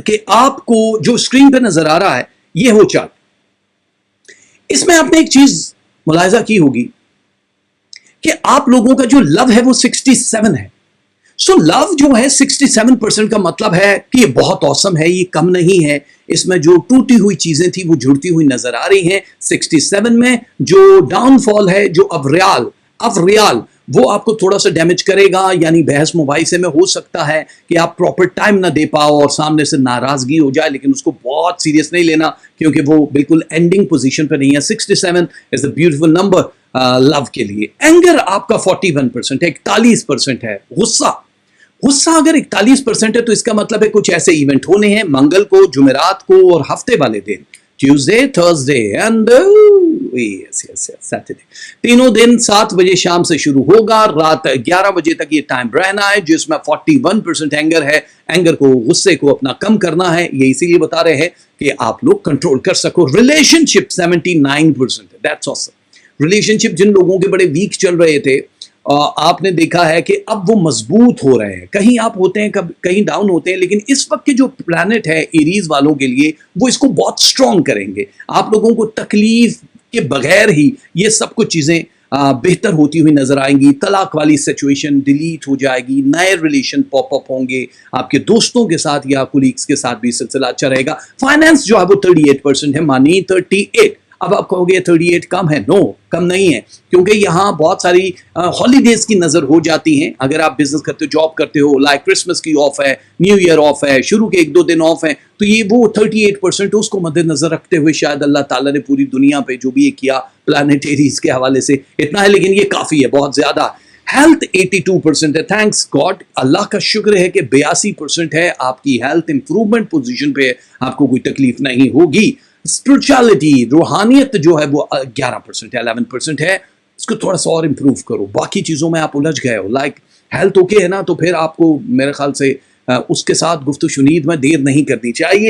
کہ آپ کو جو اسکرین پہ نظر آ رہا ہے یہ ہو چارٹ. اس میں آپ نے ایک چیز ملاحظہ کی ہوگی کہ آپ لوگوں کا جو لو ہے وہ 67 ہے. سو لو جو ہے 67% کا مطلب ہے کہ یہ بہت اوسم ہے, یہ کم نہیں ہے. اس میں جو ٹوٹی ہوئی چیزیں تھی وہ جڑتی ہوئی نظر آ رہی ہیں. 67 میں جو ڈاؤن فال ہے, جو اب ریال وہ آپ کو تھوڑا سا ڈیمیج کرے گا, یعنی بحث مباحثے میں ہو سکتا ہے کہ آپ پراپر ٹائم نہ دے پاؤ اور سامنے سے ناراضگی ہو جائے, لیکن اس کو بہت سیریس نہیں لینا کیونکہ وہ بالکل اینڈنگ پوزیشن پہ نہیں ہے. 67 از اے بیوٹیفل نمبر لو کے لیے. اینگر آپ کا 41% ہے, 41% ہے. غصہ اگر 41% ہے تو اس کا مطلب ہے کچھ ایسے ایونٹ ہونے ہیں منگل کو, جمعرات کو اور ہفتے والے دن, ٹیوزڈے, تھرسڈے اینڈ سیٹرڈے. تینوں دن 7 بجے شام سے شروع ہوگا, رات 11 بجے تک یہ ٹائم رہنا ہے, جس میں 41% اینگر ہے. اینگر کو, غصے کو اپنا کم کرنا ہے, یہ اسی لیے بتا رہے ہیں کہ آپ لوگ کنٹرول کر سکو. ریلیشن شپ 79% ہے. That's Assam. ریلیشن شپ جن لوگوں کے بڑے ویک چل رہے تھے, آپ نے دیکھا ہے کہ اب وہ مضبوط ہو رہے ہیں. کہیں آپ ہوتے ہیں, کہیں ڈاؤن ہوتے ہیں, لیکن اس وقت کے جو پلانٹ ہے ایریز والوں کے لیے وہ اس کو بہت سٹرونگ کریں گے. آپ لوگوں کو تکلیف کے بغیر ہی یہ سب کچھ چیزیں بہتر ہوتی ہوئی نظر آئیں گی. طلاق والی سچویشن ڈیلیٹ ہو جائے گی, نئے ریلیشن پاپ اپ ہوں گے. آپ کے دوستوں کے ساتھ یا کولیگز کے ساتھ بھی سلسلہ اچھا رہے گا. فائنانس جو ہے وہ 38% ہے, مانی 38. اب آپ کہو گے 38 کم ہے. نو, کم نہیں ہے, کیونکہ یہاں بہت ساری ہالیڈیز کی نظر ہو جاتی ہیں. اگر آپ بزنس کرتے ہو, جاب کرتے ہو, لائک کرسمس کی آف ہے, نیو ایئر آف ہے, شروع کے 1-2 دن آف ہیں, تو یہ وہ 38% اس کو مد نظر رکھتے ہوئے شاید اللہ تعالیٰ نے پوری دنیا پہ جو بھی کیا پلانیٹریز کے حوالے سے اتنا ہے, لیکن یہ کافی ہے, بہت زیادہ. ہیلتھ 82% ہے. تھینکس گاڈ, اللہ کا شکر ہے کہ 82% ہے. آپ کی ہیلتھ امپروومنٹ پوزیشن پہ, آپ کو کوئی تکلیف نہیں ہوگی. اسپرچویلٹی, روحانیت جو ہے وہ 11% ہے, 11% ہے. اس کو تھوڑا سا اور امپروو کرو. باقی چیزوں میں آپ الجھ گئے ہو, لائک ہیلتھ اوکے ہے نا, تو پھر آپ کو میرے خیال سے اس کے ساتھ گفت و شنید میں دیر نہیں کرنی چاہیے.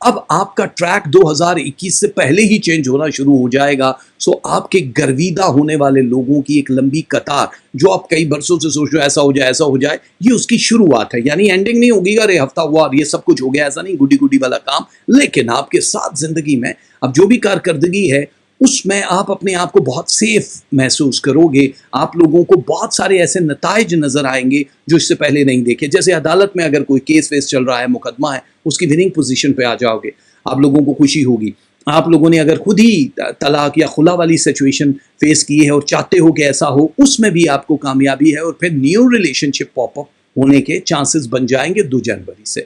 اب آپ کا ٹریک 2021 سے پہلے ہی چینج ہونا شروع ہو جائے گا. سو آپ کے گرویدہ ہونے والے لوگوں کی ایک لمبی قطار جو آپ کئی برسوں سے سوچ رہے ایسا ہو جائے ایسا ہو جائے, یہ اس کی شروعات ہے. یعنی اینڈنگ نہیں ہوگی ارے ہفتہ ہوا اور یہ سب کچھ ہو گیا, ایسا نہیں, گڈی گڈی والا کام. لیکن آپ کے ساتھ زندگی میں اب جو بھی کارکردگی ہے اس میں آپ اپنے آپ کو بہت سیف محسوس کرو گے. آپ لوگوں کو بہت سارے ایسے نتائج نظر آئیں گے جو اس سے پہلے نہیں دیکھے. جیسے عدالت میں اگر کوئی کیس ویس چل رہا ہے, مقدمہ ہے, اس کی وننگ پوزیشن پہ آ جاؤ گے, آپ لوگوں کو خوشی ہوگی. آپ لوگوں نے اگر خود ہی طلاق یا خلا والی سچویشن فیس کی ہے اور چاہتے ہو کہ ایسا ہو, اس میں بھی آپ کو کامیابی ہے, اور پھر نیو ریلیشن شپ پاپ اپ ہونے کے چانسز بن جائیں گے 2 جنوری سے.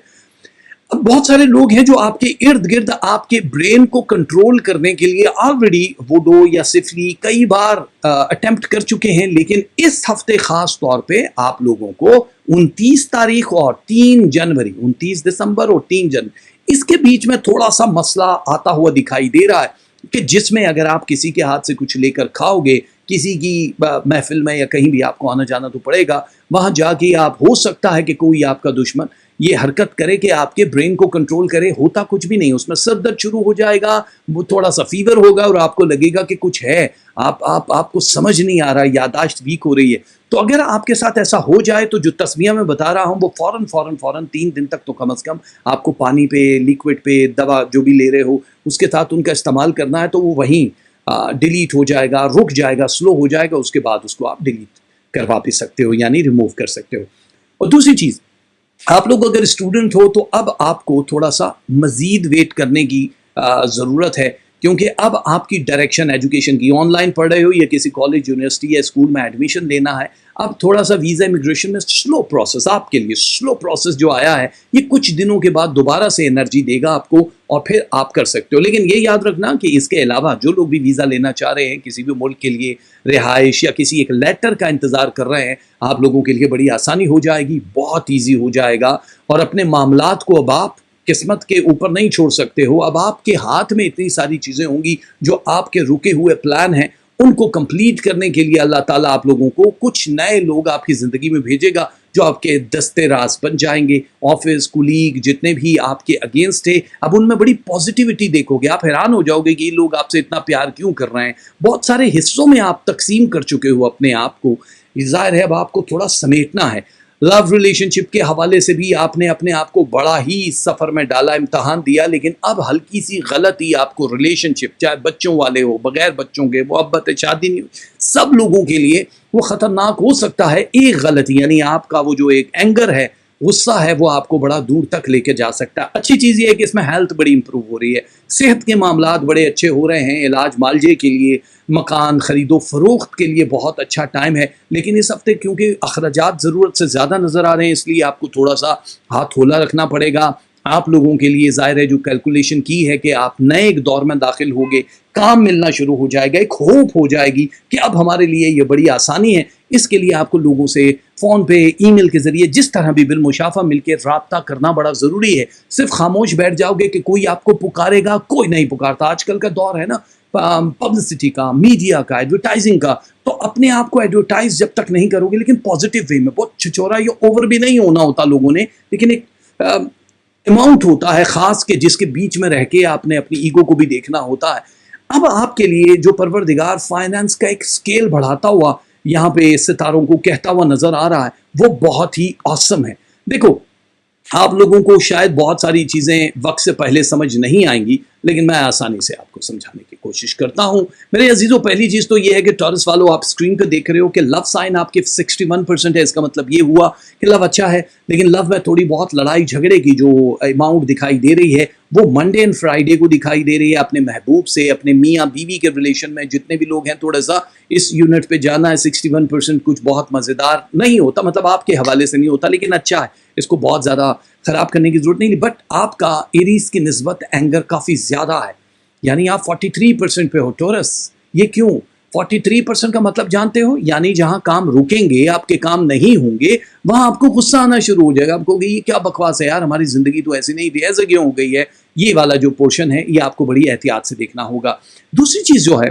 اب بہت سارے لوگ ہیں جو آپ کے ارد گرد آپ کے برین کو کنٹرول کرنے کے لیے آلریڈی ووڈو یا سفلی کئی بار اٹیمپٹ کر چکے ہیں, لیکن اس ہفتے خاص طور پہ آپ لوگوں کو 29 تاریخ اور 3 جنوری, 29 دسمبر اور 3 جنوری, اس کے بیچ میں تھوڑا سا مسئلہ آتا ہوا دکھائی دے رہا ہے کہ جس میں اگر آپ کسی کے ہاتھ سے کچھ لے کر کھاؤ گے, کسی کی محفل میں یا کہیں بھی آپ کو آنا جانا تو پڑے گا, وہاں جا کے آپ ہو سکتا ہے کہ کوئی آپ کا دشمن یہ حرکت کرے کہ آپ کے برین کو کنٹرول کرے. ہوتا کچھ بھی نہیں, اس میں سر درد شروع ہو جائے گا, وہ تھوڑا سا فیور ہوگا اور آپ کو لگے گا کہ کچھ ہے, آپ کو سمجھ نہیں آ رہا, یاداشت ویک ہو رہی ہے. تو اگر آپ کے ساتھ ایسا ہو جائے تو جو تسمیہ میں بتا رہا ہوں وہ فوراً 3 دن تک تو کم از کم آپ کو پانی پہ, لیکوڈ پہ, دوا جو بھی لے رہے ہو اس کے ساتھ ان کا استعمال کرنا ہے. تو وہ وہیں ڈیلیٹ ہو جائے گا, رک جائے گا, سلو ہو جائے گا, اس کے بعد اس کو آپ ڈیلیٹ کروا بھی سکتے ہو, یعنی ریموو کر سکتے ہو. اور دوسری چیز, آپ لوگ اگر اسٹوڈنٹ ہو تو اب آپ کو تھوڑا سا مزید ویٹ کرنے کی ضرورت ہے, کیونکہ اب آپ کی ڈائریکشن ایجوکیشن کی, آن لائن پڑھ رہے ہو یا کسی کالج, یونیورسٹی یا اسکول میں ایڈمیشن لینا ہے, اب تھوڑا سا ویزا امیگریشن میں سلو پروسیس, آپ کے لیے سلو پروسیس جو آیا ہے یہ کچھ دنوں کے بعد دوبارہ سے انرجی دے گا آپ کو, اور پھر آپ کر سکتے ہو. لیکن یہ یاد رکھنا کہ اس کے علاوہ جو لوگ بھی ویزا لینا چاہ رہے ہیں کسی بھی ملک کے لیے, رہائش یا کسی ایک لیٹر کا انتظار کر رہے ہیں, آپ لوگوں کے لیے بڑی آسانی ہو جائے گی, بہت ایزی ہو جائے گا. اور اپنے معاملات کو اب آپ قسمت کے اوپر نہیں چھوڑ سکتے ہو, اب آپ کے ہاتھ میں اتنی ساری چیزیں ہوں گی جو آپ کے رکے ہوئے پلان ہیں ان کو کمپلیٹ کرنے کے لیے اللہ تعالیٰ آپ لوگوں کو کچھ نئے لوگ آپ کی زندگی میں بھیجے گا جو آپ کے دستے راز بن جائیں گے. آفس کولیگ جتنے بھی آپ کے اگینسٹ ہے, اب ان میں بڑی پازیٹیوٹی دیکھو گے, آپ حیران ہو جاؤ گے کہ یہ لوگ آپ سے اتنا پیار کیوں کر رہے ہیں. بہت سارے حصوں میں آپ تقسیم کر چکے ہو اپنے آپ کو, ظاہر ہے اب آپ کو تھوڑا سمیٹنا ہے. لو ریلیشن شپ کے حوالے سے بھی آپ نے اپنے آپ کو بڑا ہی سفر میں ڈالا, امتحان دیا, لیکن اب ہلکی سی غلطی آپ کو ریلیشن شپ, چاہے بچوں والے ہو, بغیر بچوں کے, محبت, شادی نہیں, سب لوگوں کے لیے وہ خطرناک ہو سکتا ہے. ایک غلطی یعنی آپ کا وہ جو ایک اینگر ہے, غصہ ہے, وہ آپ کو بڑا دور تک لے کے جا سکتا ہے. اچھی چیز یہ ہے کہ اس میں ہیلتھ بڑی امپروو ہو رہی ہے, صحت کے معاملات بڑے اچھے ہو رہے ہیں, علاج معالجے کے لیے, مکان خرید و فروخت کے لیے بہت اچھا ٹائم ہے. لیکن اس ہفتے کیونکہ اخراجات ضرورت سے زیادہ نظر آ رہے ہیں, اس لیے آپ کو تھوڑا سا ہاتھ ہولا رکھنا پڑے گا. آپ لوگوں کے لیے ظاہر ہے جو کیلکولیشن کی ہے کہ آپ نئے ایک دور میں داخل ہوگے, کام ملنا شروع ہو جائے گا, ایک ہوپ ہو جائے گی کہ اب ہمارے لیے یہ بڑی آسانی ہے. اس کے لیے آپ کو لوگوں سے فون پہ, ای میل کے ذریعے, جس طرح بھی بالمشافہ مل کے رابطہ کرنا بڑا ضروری ہے. صرف خاموش بیٹھ جاؤ گے کہ کوئی آپ کو پکارے گا, کوئی نہیں پکارتا. آج کل کا دور ہے نا پبلسٹی کا, میڈیا کا, ایڈورٹائزنگ کا, تو اپنے آپ کو ایڈورٹائز جب تک نہیں کرو گے, لیکن پازیٹیو وے میں, بہت چھچورا یا اوور بھی نہیں ہونا ہوتا لوگوں نے, لیکن ایک اماؤنٹ ہوتا ہے خاص کے جس کے بیچ میں رہ کے آپ نے اپنی ایگو کو بھی دیکھنا ہوتا ہے. اب آپ کے لیے جو پروردگار فائنانس کا ایک سکیل بڑھاتا ہوا یہاں پہ ستاروں کو کہتا ہوا نظر آ رہا ہے, وہ بہت ہی آسم ہے. دیکھو آپ لوگوں کو شاید بہت ساری چیزیں وقت سے پہلے سمجھ نہیں آئیں گی, لیکن میں آسانی سے آپ کو سمجھانے کی کوشش کرتا ہوں. میرے عزیزوں, پہلی چیز تو یہ ہے کہ ٹورس والو, آپ اسکرین پہ دیکھ رہے ہو کہ لو سائن آپ کے 61% ہے. اس کا مطلب یہ ہوا کہ لو اچھا ہے, لیکن لو میں تھوڑی بہت لڑائی جھگڑے کی جو اماؤنٹ دکھائی دے رہی ہے وہ منڈے اینڈ فرائیڈے کو دکھائی دے رہی ہے. اپنے محبوب سے, اپنے میاں بیوی کے ریلیشن میں جتنے بھی لوگ ہیں, تھوڑا سا اس یونٹ پہ جانا ہے. 61% کچھ بہت مزیدار نہیں ہوتا, مطلب آپ کے حوالے سے نہیں ہوتا, لیکن اچھا ہے, اس کو بہت زیادہ خراب کرنے کی ضرورت نہیں. بٹ آپ کا ایریز کی نسبت اینگر کافی زیادہ ہے, یعنی آپ 43% پہ ہو ٹورس. یہ کیوں 43% کا مطلب جانتے ہو؟ یعنی جہاں کام رکیں گے, آپ کے کام نہیں ہوں گے, وہاں آپ کو غصہ آنا شروع ہو جائے گا. آپ کو یہ کیا بکواس ہے یار, ہماری زندگی تو ایسی نہیں تھی, ایسے کیوں ہو گئی ہے. یہ والا جو پورشن ہے یہ آپ کو بڑی احتیاط سے دیکھنا ہوگا. دوسری چیز جو ہے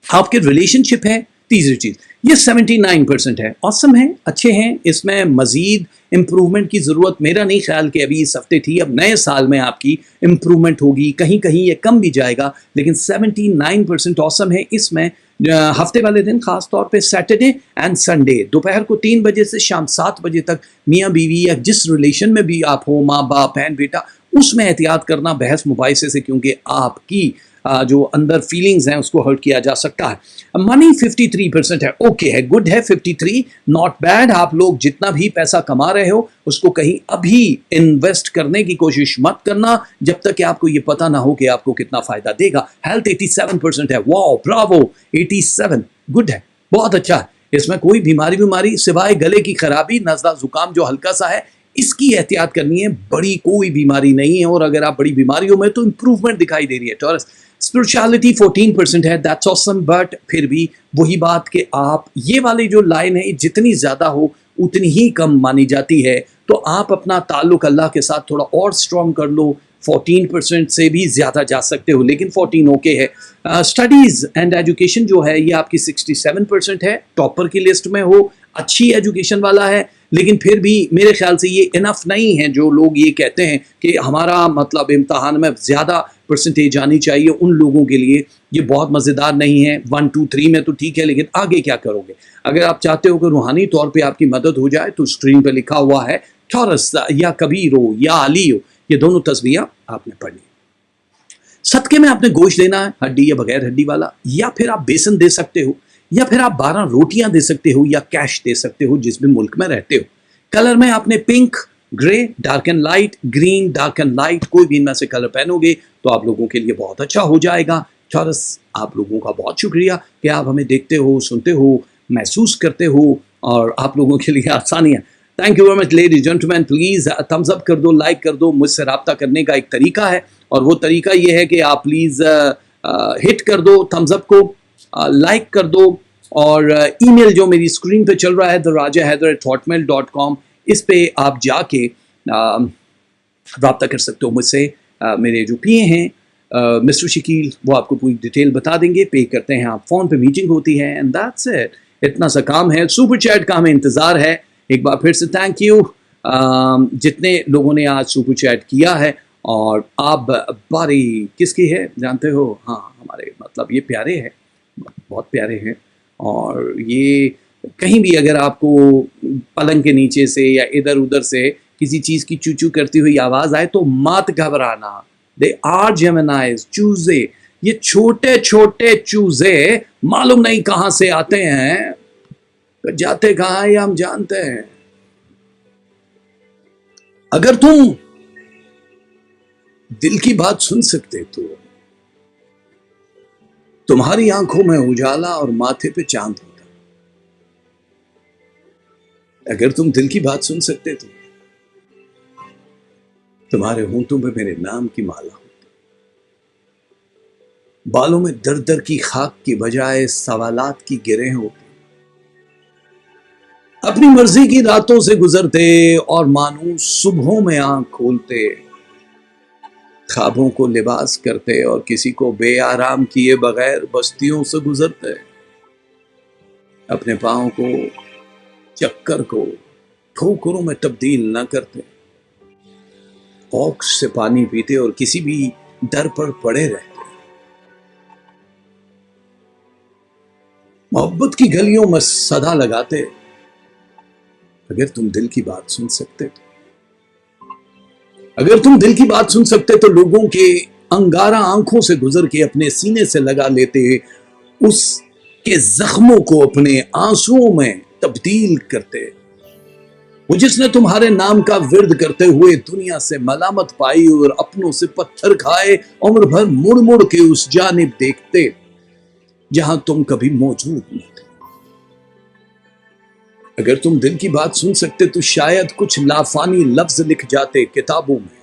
آپ کے ریلیشن شپ ہے تیسری چیز یہ 79% ہے، awesome ہے، اچھے ہیں، اس میں مزید امپرومنٹ کی ضرورت میرا نہیں خیال کہ ابھی اس ہفتے تھی، اب نئے سال میں آپ کی امپرومنٹ ہوگی، کہیں کہیں یہ کم بھی جائے گا، لیکن 79% awesome ہے۔ اس میں ہفتے والے دن خاص طور پہ سیٹرڈے اینڈ سنڈے دوپہر کو 3 بجے سے شام 7 بجے تک میاں بیوی یا جس ریلیشن میں بھی آپ ہو، ماں باپ بہن بیٹا، اس میں احتیاط کرنا بحث مباحثے سے، کیونکہ آپ کی جو اندر فیلنگز ہیں اس کو ہرٹ کیا جا سکتا ہے۔ منی 53% ہے، اوکے ہے، گڈ ہے، 53 ناٹ بیڈ۔ آپ لوگ جتنا بھی پیسہ کما رہے ہو اس کو کہیں ابھی انویسٹ کرنے کی کوشش مت کرنا جب تک کہ آپ کو یہ پتہ نہ ہو کہ آپ کو کتنا فائدہ دے گا۔ ہیلتھ 87% ہے، واو براوو، 87 گڈ ہے، بہت اچھا ہے۔ اس میں کوئی بیماری سوائے گلے کی خرابی، نزلہ زکام جو ہلکا سا ہے، اس کی احتیاط کرنی ہے، بڑی کوئی بیماری نہیں ہے، اور اگر آپ بڑی بیماریوں میں تو امپروومنٹ دکھائی دے رہی ہے۔ ٹورس اسپرچویلٹی 14% ہے، دیٹس آسم، بٹ پھر بھی وہی بات کہ آپ یہ والی جو لائن ہے جتنی زیادہ ہو اتنی ہی کم مانی جاتی ہے، تو آپ اپنا تعلق اللہ کے ساتھ تھوڑا اور اسٹرانگ کر لو، 14% سے بھی زیادہ جا سکتے ہو، لیکن 14 اوکے ہے۔ اسٹڈیز اینڈ ایجوکیشن جو ہے یہ آپ کی 67% ہے، ٹاپر کی لسٹ میں ہو، اچھی ایجوکیشن والا ہے، لیکن پھر بھی میرے خیال سے یہ انف نہیں ہے۔ جو لوگ یہ کہتے ہیں کہ ہمارا مطلب امتحان میں زیادہ پرسنٹیج آنی چاہیے، ان لوگوں کے لیے یہ بہت مزیدار نہیں ہے۔ 1 2 3 میں تو ٹھیک ہے، لیکن آگے کیا کرو گے؟ اگر آپ چاہتے ہو کہ روحانی طور پہ آپ کی مدد ہو جائے تو اسکرین پہ لکھا ہوا ہے ٹورس یا کبیر ہو یا علی ہو، یہ دونوں تصویراں آپ نے پڑھنی۔ صدقے میں آپ نے گوشت دینا ہے، ہڈی یا بغیر ہڈی والا، یا پھر آپ بیسن دے سکتے ہو، یا پھر آپ 12 روٹیاں دے سکتے ہو، یا کیش دے سکتے ہو جس بھی ملک میں رہتے ہو۔ کلر میں آپ نے pink, grey, dark and light, green, dark and light, کوئی بھی ان میں سے کلر پہنو گے تو آپ لوگوں کے لیے بہت اچھا ہو جائے گا۔ ٹورس آپ لوگوں کا بہت شکریہ کہ آپ ہمیں دیکھتے ہو، سنتے ہو، محسوس کرتے ہو، اور آپ لوگوں کے لیے آسانیاں۔ Thank you very much ladies gentlemen, please thumbs up کر دو، لائک کر دو۔ مجھ سے رابطہ کرنے کا ایک طریقہ ہے، اور وہ طریقہ یہ ہے کہ آپ پلیز ہٹ کر دو تھمز اپ کو، لائک کر دو، اور ای میل جو میری اسکرین پہ چل رہا ہے therajahyder@hotmail.com، اس پہ آپ جا کے رابطہ کر سکتے ہو مجھ سے۔ میرے جو پی اے ہیں مسٹر شکیل، وہ آپ کو پوری ڈیٹیل بتا دیں گے، پے کرتے ہیں آپ، فون پہ میٹنگ ہوتی ہے، اینڈ دیٹس اٹ، اتنا سا کام ہے۔ سپر چیٹ کا ہمیں انتظار ہے۔ ایک بار پھر سے تھینک یو جتنے لوگوں نے آج سپر چیٹ کیا ہے، اور آپ باری کس کی ہے جانتے ہو؟ ہاں، ہمارے مطلب یہ پیارے ہیں، بہت پیارے ہیں، اور یہ کہیں بھی اگر آپ کو پلنگ کے نیچے سے یا ادھر ادھر سے کسی چیز کی چوچو کرتی ہوئی آواز آئے تو مت گھبرانا، دے آر جیمنائز، چوزے، یہ چھوٹے چھوٹے چوزے معلوم نہیں کہاں سے آتے ہیں، جاتے کہاں یہ ہم جانتے ہیں۔ اگر تم دل کی بات سن سکتے تو تمہاری آنکھوں میں اجالا اور ماتھے پہ چاند ہوتا۔ اگر تم دل کی بات سن سکتے تو تمہارے ہونٹوں پہ میرے نام کی مالا ہوتی، بالوں میں در در کی خاک کی بجائے سوالات کی گرہیں ہوتی، اپنی مرضی کی راتوں سے گزرتے اور مانوس صبحوں میں آنکھ کھولتے، خوابوں کو لباس کرتے اور کسی کو بے آرام کیے بغیر بستیوں سے گزرتے، اپنے پاؤں کو، چکر کو ٹھوکروں میں تبدیل نہ کرتے، اوکس سے پانی پیتے اور کسی بھی در پر پڑے رہتے، محبت کی گلیوں میں صدا لگاتے۔ اگر تم دل کی بات سن سکتے تو، اگر تم دل کی بات سن سکتے تو لوگوں کے انگارہ آنکھوں سے گزر کے اپنے سینے سے لگا لیتے، اس کے زخموں کو اپنے آنسوؤں میں تبدیل کرتے، وہ جس نے تمہارے نام کا ورد کرتے ہوئے دنیا سے ملامت پائی اور اپنوں سے پتھر کھائے، عمر بھر مڑ مڑ کے اس جانب دیکھتے جہاں تم کبھی موجود نہ تھے۔ اگر تم دل کی بات سن سکتے تو شاید کچھ لافانی لفظ لکھ جاتے کتابوں میں،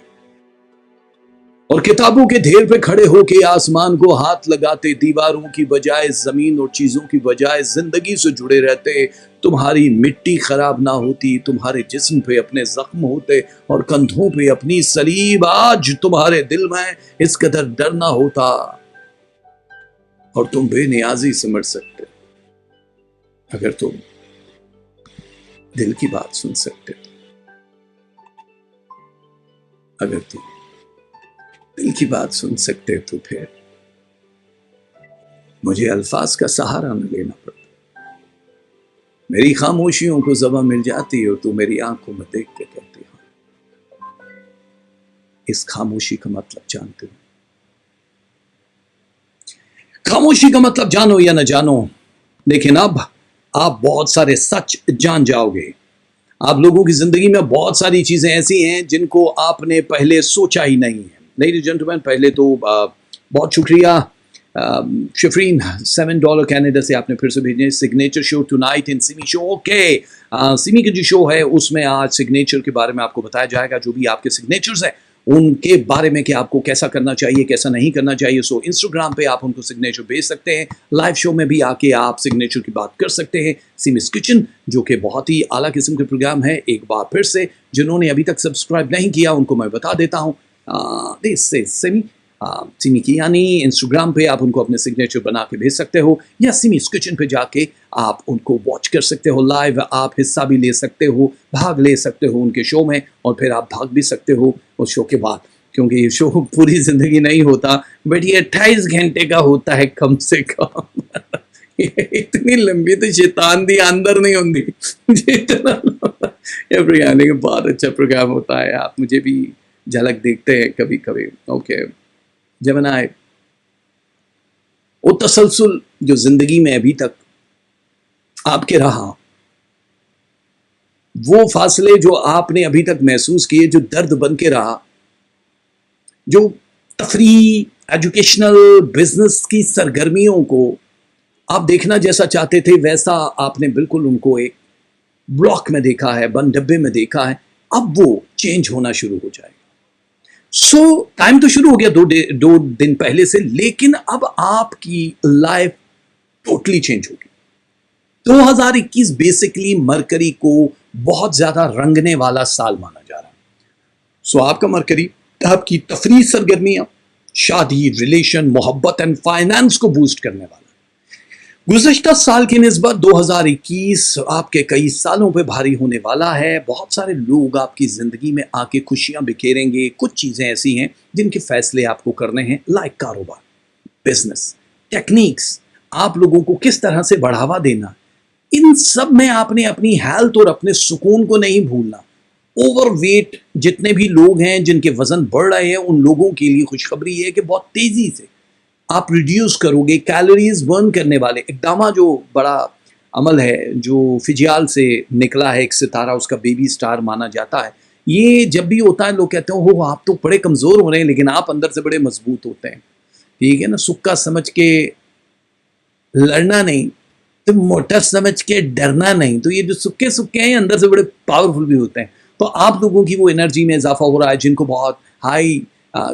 اور کتابوں کے ڈھیر پہ کھڑے ہو کے آسمان کو ہاتھ لگاتے، دیواروں کی بجائے زمین اور چیزوں کی بجائے زندگی سے جڑے رہتے، تمہاری مٹی خراب نہ ہوتی، تمہارے جسم پہ اپنے زخم ہوتے اور کندھوں پہ اپنی صلیب، آج تمہارے دل میں اس قدر ڈر نہ ہوتا اور تم بے نیازی سے مر سکتے۔ اگر تم دل کی بات سن سکتے ہو، اگر تم دل کی بات سن سکتے تو پھر مجھے الفاظ کا سہارا نہ لینا پڑتا، میری خاموشیوں کو زبان مل جاتی اور تو میری آنکھوں میں دیکھ کے کہتی ہو، اس خاموشی کا مطلب جانتے ہو؟ خاموشی کا مطلب جانو یا نہ جانو، لیکن اب آپ بہت سارے سچ جان جاؤ گے۔ آپ لوگوں کی زندگی میں بہت ساری چیزیں ایسی ہیں جن کو آپ نے پہلے سوچا ہی نہیں ہے۔ لیڈیز جنٹلمین، پہلے تو بہت شکریہ شفرین $7 کینیڈا سے آپ نے پھر سے بھیجے۔ Signature show tonight in Seemi show, okay Seemi کا جو شو ہے اس میں آج سگنیچر کے بارے میں آپ کو بتایا جائے گا، جو بھی آپ کے سگنیچرز ہیں ان کے بارے میں کہ آپ کو کیسا کرنا چاہیے کیسا نہیں کرنا چاہیے۔ سو انسٹاگرام پہ آپ ان کو سگنیچر بھیج سکتے ہیں، لائیو شو میں بھی آ کے آپ سگنیچر کی بات کر سکتے ہیں۔ سیمیز کچن جو کہ بہت ہی اعلیٰ قسم کے پروگرام ہے، ایک بار پھر سے جنہوں نے ابھی تک سبسکرائب نہیں کیا ان کو میں بتا دیتا ہوں، دس از سیمی کی، یعنی انسٹاگرام پہ آپ ان کو اپنے سگنیچر بنا کے بھیج سکتے ہو، یا سیمیز کچن پہ جا کے آپ ان کو واچ کر سکتے ہو لائیو، آپ حصہ بھی لے سکتے ہو، بھاگ لے سکتے ہو ان کے شو میں، اور پھر آپ بھاگ بھی سکتے ہو اس شو کے بعد، کیونکہ یہ شو پوری زندگی نہیں ہوتا بٹ یہ 28 گھنٹے کا ہوتا ہے کم سے کم۔ اتنی لمبی تو شیطان دی اندر نہیں ہوندی جتنا یہ پروگرام، لیکن بہت اچھا پروگرام ہوتا ہے، آپ مجھے بھی جھلک دیکھتے ہیں کبھی کبھی، اوکے جمنائے۔ وہ تسلسل جو زندگی میں ابھی تک آپ کے رہا، وہ فاصلے جو آپ نے ابھی تک محسوس کیے، جو درد بن کے رہا، جو تفریح، ایجوکیشنل، بزنس کی سرگرمیوں کو آپ دیکھنا جیسا چاہتے تھے ویسا آپ نے بالکل ان کو ایک بلاک میں دیکھا ہے، بند ڈبے میں دیکھا ہے، اب وہ چینج ہونا شروع ہو جائے گا۔ سو ٹائم تو شروع ہو گیا دو دن پہلے سے، لیکن اب آپ کی لائف ٹوٹلی چینج ہوگی۔ 2021 بیسکلی مرکری کو بہت زیادہ رنگنے والا سال مانا جا رہا ہے۔ سو آپ کا مرکری آپ کی تفریح سرگرمیاں، شادی، ریلیشن، محبت اینڈ فائنانس کو بوسٹ کرنے والا ہے۔ گزشتہ سال کی نسبت 2021 آپ کے کئی سالوں پہ بھاری ہونے والا ہے۔ بہت سارے لوگ آپ کی زندگی میں آ کے خوشیاں بکھیریں گے۔ کچھ چیزیں ایسی ہیں جن کے فیصلے آپ کو کرنے ہیں، لائک کاروبار، بزنس، ٹیکنیکس، آپ لوگوں کو کس طرح سے بڑھاوا دینا، ان سب میں آپ نے اپنی ہیلتھ اور اپنے سکون کو نہیں بھولنا۔ اوور ویٹ جتنے بھی لوگ ہیں جن کے وزن بڑھ رہے ہیں، ان لوگوں کے لیے خوشخبری ہے کہ بہت تیزی سے آپ ریڈیوس کرو گے۔ کیلوریز برن کرنے والے اقدامات، جو بڑا عمل ہے جو فجیال سے نکلا ہے، ایک ستارہ اس کا بیبی سٹار مانا جاتا ہے، یہ جب بھی ہوتا ہے لوگ کہتے ہیں ہو آپ تو بڑے کمزور ہو رہے ہیں، لیکن آپ اندر سے بڑے مضبوط ہوتے ہیں، ٹھیک ہے نا۔ سکا سمجھ کے لڑنا نہیں تو موٹا سمجھ کے ڈرنا نہیں، تو یہ جو سکے ہیں اندر سے بڑے پاورفل بھی ہوتے ہیں۔ تو آپ لوگوں کی وہ انرجی میں اضافہ ہو رہا ہے جن کو بہت high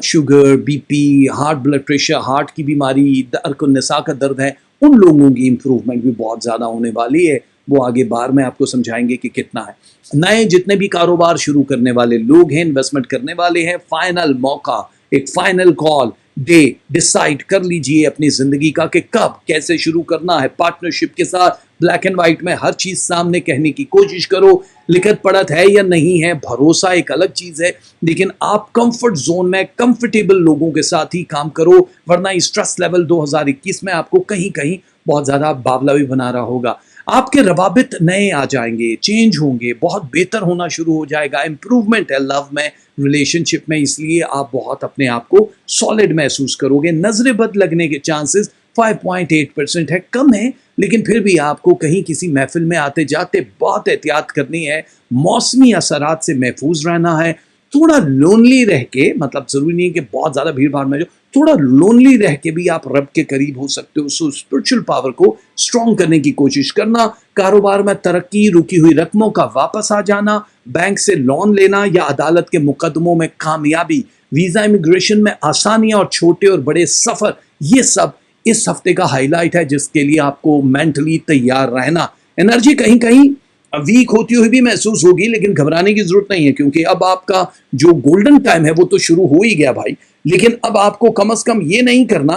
sugar, B P, heart blood pressure, heart کی بیماری، ارکن نساء کا درد ہے، ان لوگوں کی امپروومنٹ بھی بہت زیادہ ہونے والی ہے۔ وہ آگے بار میں آپ کو سمجھائیں گے کہ کتنا ہے۔ نئے جتنے بھی کاروبار شروع کرنے والے لوگ ہیں، انویسٹمنٹ کرنے والے ہیں، فائنل موقع، ایک فائنل کال ڈے ڈیسائیڈ کر لیجئے اپنی زندگی کا کہ کب کیسے شروع کرنا ہے۔ پارٹنرشپ کے ساتھ بلیک اینڈ وائٹ میں ہر چیز سامنے کہنے کی کوشش کرو، لکھت پڑھت ہے یا نہیں ہے، بھروسہ ایک الگ چیز ہے، لیکن آپ کمفرٹ زون میں کمفرٹیبل لوگوں کے ساتھ ہی کام کرو، ورنہ اسٹریس لیول 2021 میں آپ کو کہیں کہیں بہت زیادہ باولا بھی بنا رہا ہوگا۔ آپ کے روابط نئے آ جائیں گے، چینج ہوں گے، بہت بہتر ہونا شروع ہو جائے گا، امپروومنٹ ہے لو میں، ریلیشن شپ میں، اس لیے آپ بہت اپنے آپ کو سالڈ محسوس کرو گے۔ نظر بد لگنے کے چانسز 5.8% ہے، کم ہے، لیکن پھر بھی آپ کو کہیں کسی محفل میں آتے جاتے بہت احتیاط کرنی ہے، موسمی اثرات سے محفوظ رہنا ہے، تھوڑا لونلی رہ کے، مطلب ضروری نہیں کہ بہت زیادہ بھیڑ بھاڑ میں جو، تھوڑا لونلی رہ کے بھی آپ رب کے قریب ہو سکتے ہو۔ سو اسپرچل پاور کو اسٹرانگ کرنے کی کوشش کرنا، کاروبار میں ترقی، رکی ہوئی رقموں کا واپس آ جانا، بینک سے لون لینا یا عدالت کے مقدموں میں کامیابی، ویزا امیگریشن میں آسانیاں اور چھوٹے اور بڑے سفر، یہ سب اس ہفتے کا ہائی لائٹ ہے جس کے لیے آپ کو مینٹلی تیار رہنا۔ انرجی کہیں کہیں ویک ہوتی ہوئی بھی محسوس ہوگی، لیکن گھبرانے کی ضرورت نہیں ہے، کیونکہ اب آپ کا جو گولڈن ٹائم ہے وہ تو شروع ہو ہی گیا بھائی۔ لیکن اب آپ کو کم از کم یہ نہیں کرنا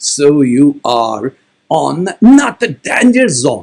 so you are on not the danger zone।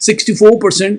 64%,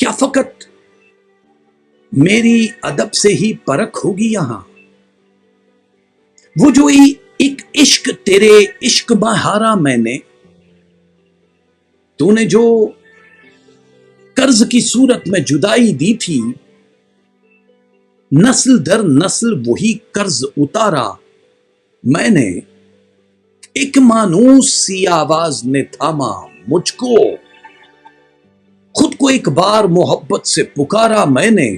کیا فقط میری ادب سے ہی پرکھ ہوگی یہاں؟ وہ جو ایک عشق تیرے عشق میں ہارا میں نے، تو نے جو قرض کی صورت میں جدائی دی تھی، نسل در نسل وہی قرض اتارا میں نے، ایک مانوس سی آواز نے تھاما مجھ کو، خود کو ایک بار محبت سے پکارا میں نے،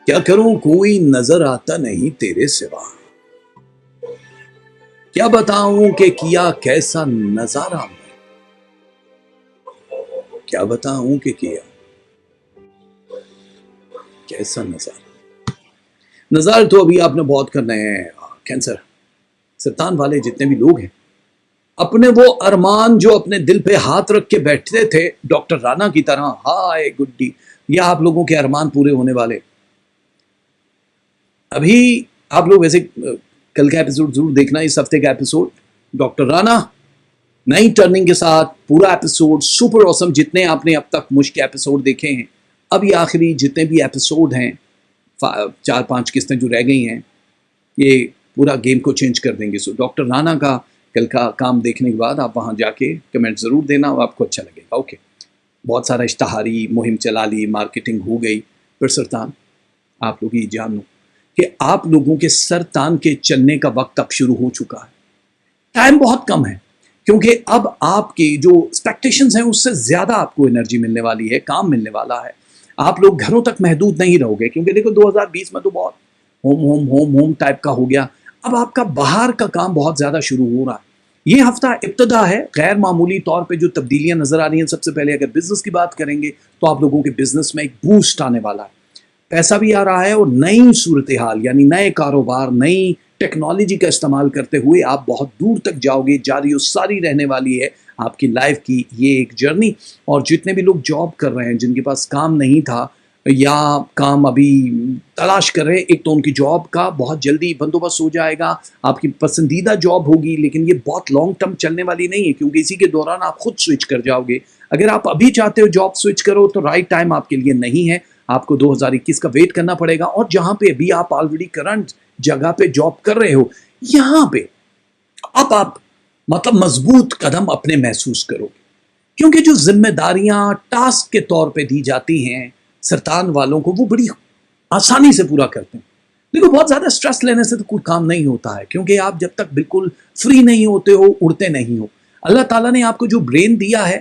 کیا کروں کوئی نظر آتا نہیں تیرے سوا، کیا بتاؤں کہ کیا کیسا نظارہ میں، کیا بتاؤں کہ کیا کیسا نظارہ تو ابھی آپ نے بہت کرنا ہے۔ کینسر سرطان والے جتنے بھی لوگ ہیں، اپنے وہ ارمان جو اپنے دل پہ ہاتھ رکھ کے بیٹھتے تھے ڈاکٹر رانا کی طرح، ہائے گڈی، یا آپ لوگوں کے ارمان پورے ہونے والے۔ ابھی آپ لوگ ویسے کل کا ایپیسوڈ ضرور دیکھنا، اس ہفتے کا ایپیسوڈ ڈاکٹر رانا نئی ٹرننگ کے ساتھ، پورا ایپیسوڈ سپر اوسم۔ جتنے آپ نے اب تک مشک ایپیسوڈ دیکھے ہیں، اب یہ آخری جتنے بھی ایپیسوڈ ہیں، 4-5 قسطیں جو رہ گئی ہیں، یہ پورا گیم کو چینج کر دیں گے۔ سو ڈاکٹر رانا کا کل کا کام دیکھنے کے بعد آپ وہاں جا کے کمنٹ ضرور دینا، اور آپ کو اچھا لگے گا۔ اوکے، بہت سارا اشتہاری مہم چلا لی، مارکیٹنگ ہو گئی، پھر سرطان آپ لوگ یہ جان لو کہ آپ لوگوں کے سرطان کے چلنے کا وقت اب شروع ہو چکا ہے۔ ٹائم بہت کم ہے، کیونکہ اب آپ کے جو ایکسپیکٹیشنز ہیں اس سے زیادہ آپ کو انرجی ملنے والی ہے، کام ملنے والا ہے۔ آپ لوگ گھروں تک محدود نہیں رہو گے، کیونکہ دیکھو 2020 میں تو بہت ہوم ٹائپ کا ہو گیا۔ اب آپ کا باہر کا کام بہت زیادہ شروع ہو رہا ہے۔ یہ ہفتہ ابتدا ہے، غیر معمولی طور پہ جو تبدیلیاں نظر آ رہی ہیں۔ سب سے پہلے اگر بزنس کی بات کریں گے تو آپ لوگوں کے بزنس میں ایک بوسٹ آنے والا ہے، پیسہ بھی آ رہا ہے، اور نئی صورتحال یعنی نئے کاروبار، نئی ٹیکنالوجی کا استعمال کرتے ہوئے آپ بہت دور تک جاؤ گے۔ جاری و ساری رہنے والی ہے آپ کی لائف کی یہ ایک جرنی۔ اور جتنے بھی لوگ جاب کر رہے ہیں، جن کے پاس کام نہیں تھا یا کام ابھی تلاش کر رہے ہیں، ایک تو ان کی جاب کا بہت جلدی بندوبست ہو جائے گا، آپ کی پسندیدہ جاب ہوگی، لیکن یہ بہت لانگ ٹرم چلنے والی نہیں ہے، کیونکہ اسی کے دوران آپ خود سوئچ کر جاؤ گے۔ اگر آپ ابھی چاہتے ہو جاب سوئچ کرو تو رائٹ ٹائم آپ کے لیے نہیں ہے، آپ کو 2021 کا ویٹ کرنا پڑے گا۔ اور جہاں پہ ابھی آپ آلریڈی کرنٹ جگہ پہ جاب کر رہے ہو، یہاں پہ اب آپ مطلب مضبوط قدم اپنے محسوس کرو گے، کیونکہ جو ذمہ داریاں ٹاسک کے طور پہ دی جاتی ہیں سرطان والوں کو، وہ بڑی آسانی سے پورا کرتے ہیں۔ دیکھو بہت زیادہ سٹریس لینے سے تو کوئی کام نہیں ہوتا ہے، کیونکہ آپ جب تک بالکل فری نہیں ہوتے ہو، اڑتے نہیں ہو۔ اللہ تعالیٰ نے آپ کو جو برین دیا ہے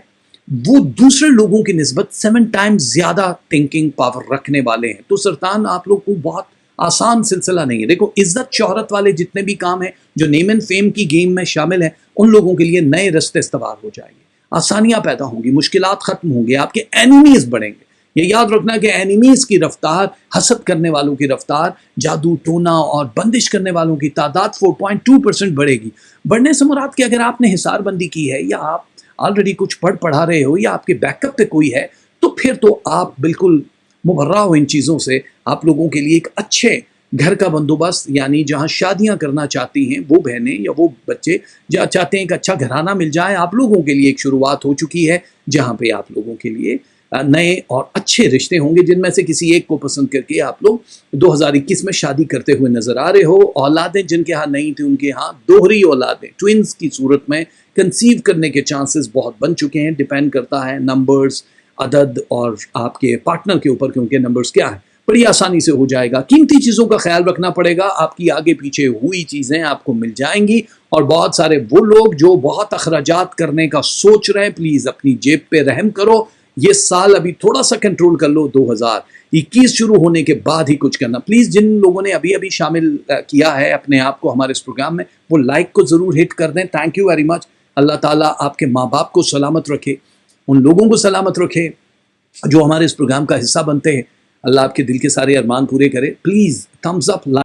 وہ دوسرے لوگوں کی نسبت 7 ٹائمز زیادہ تھنکنگ پاور رکھنے والے ہیں۔ تو سرطان آپ لوگ کو بہت آسان سلسلہ نہیں ہے۔ دیکھو عزت شہرت والے جتنے بھی کام ہیں جو نیم اینڈ فیم کی گیم میں شامل ہیں، ان لوگوں کے لیے نئے رستے استوار ہو جائیں گے، آسانیاں پیدا ہوں گی، مشکلات ختم ہوں گے، آپ کے اینیمیز بڑھیں گے۔ یہ یاد رکھنا کہ اینیمیز کی رفتار، حسد کرنے والوں کی رفتار، جادو ٹونا اور بندش کرنے والوں کی تعداد 4.2% بڑھے گی۔ بڑھنے سے مراد کہ اگر آپ نے حصار بندی کی ہے، یا آپ آلریڈی کچھ پڑھا رہے ہو، یا آپ کے بیک اپ پہ کوئی ہے، تو پھر تو آپ بالکل مبرہ ہو ان چیزوں سے۔ آپ لوگوں کے لیے ایک اچھے گھر کا بندوبست، یعنی جہاں شادیاں کرنا چاہتی ہیں وہ بہنیں یا وہ بچے جہاں چاہتے ہیں کہ اچھا گھرانہ مل جائے، آپ لوگوں کے لیے ایک شروعات ہو چکی ہے، جہاں پہ آپ لوگوں کے لیے نئے اور اچھے رشتے ہوں گے، جن میں سے کسی ایک کو پسند کر کے آپ لوگ 2021 میں شادی کرتے ہوئے نظر آ رہے ہو۔ اولادیں جن کے ہاں نہیں تھی، ان کے ہاں دوہری اولادیں، ٹوئنز کی صورت میں کنسیو کرنے کے چانسز بہت بن چکے ہیں۔ ڈیپینڈ کرتا ہے نمبرز، عدد اور آپ کے پارٹنر کے اوپر، کیونکہ نمبرز کیا ہیں، بڑی آسانی سے ہو جائے گا۔ قیمتی چیزوں کا خیال رکھنا پڑے گا، آپ کی آگے پیچھے ہوئی چیزیں آپ کو مل جائیں گی۔ اور بہت سارے وہ لوگ جو بہت اخراجات کرنے کا سوچ رہے ہیں، پلیز اپنی جیب پہ رحم کرو۔ یہ سال ابھی تھوڑا سا کنٹرول کر لو، 2021 شروع ہونے کے بعد ہی کچھ کرنا۔ پلیز جن لوگوں نے ابھی شامل کیا ہے اپنے آپ کو ہمارے اس پروگرام میں، وہ لائک کو ضرور ہٹ کر دیں۔ Thank you very much. اللہ تعالیٰ آپ کے ماں باپ کو سلامت رکھے، ان لوگوں کو سلامت رکھے جو ہمارے اس پروگرام کا حصہ بنتے ہیں۔ اللہ آپ کے دل کے سارے ارمان پورے کرے۔ Please thumbs up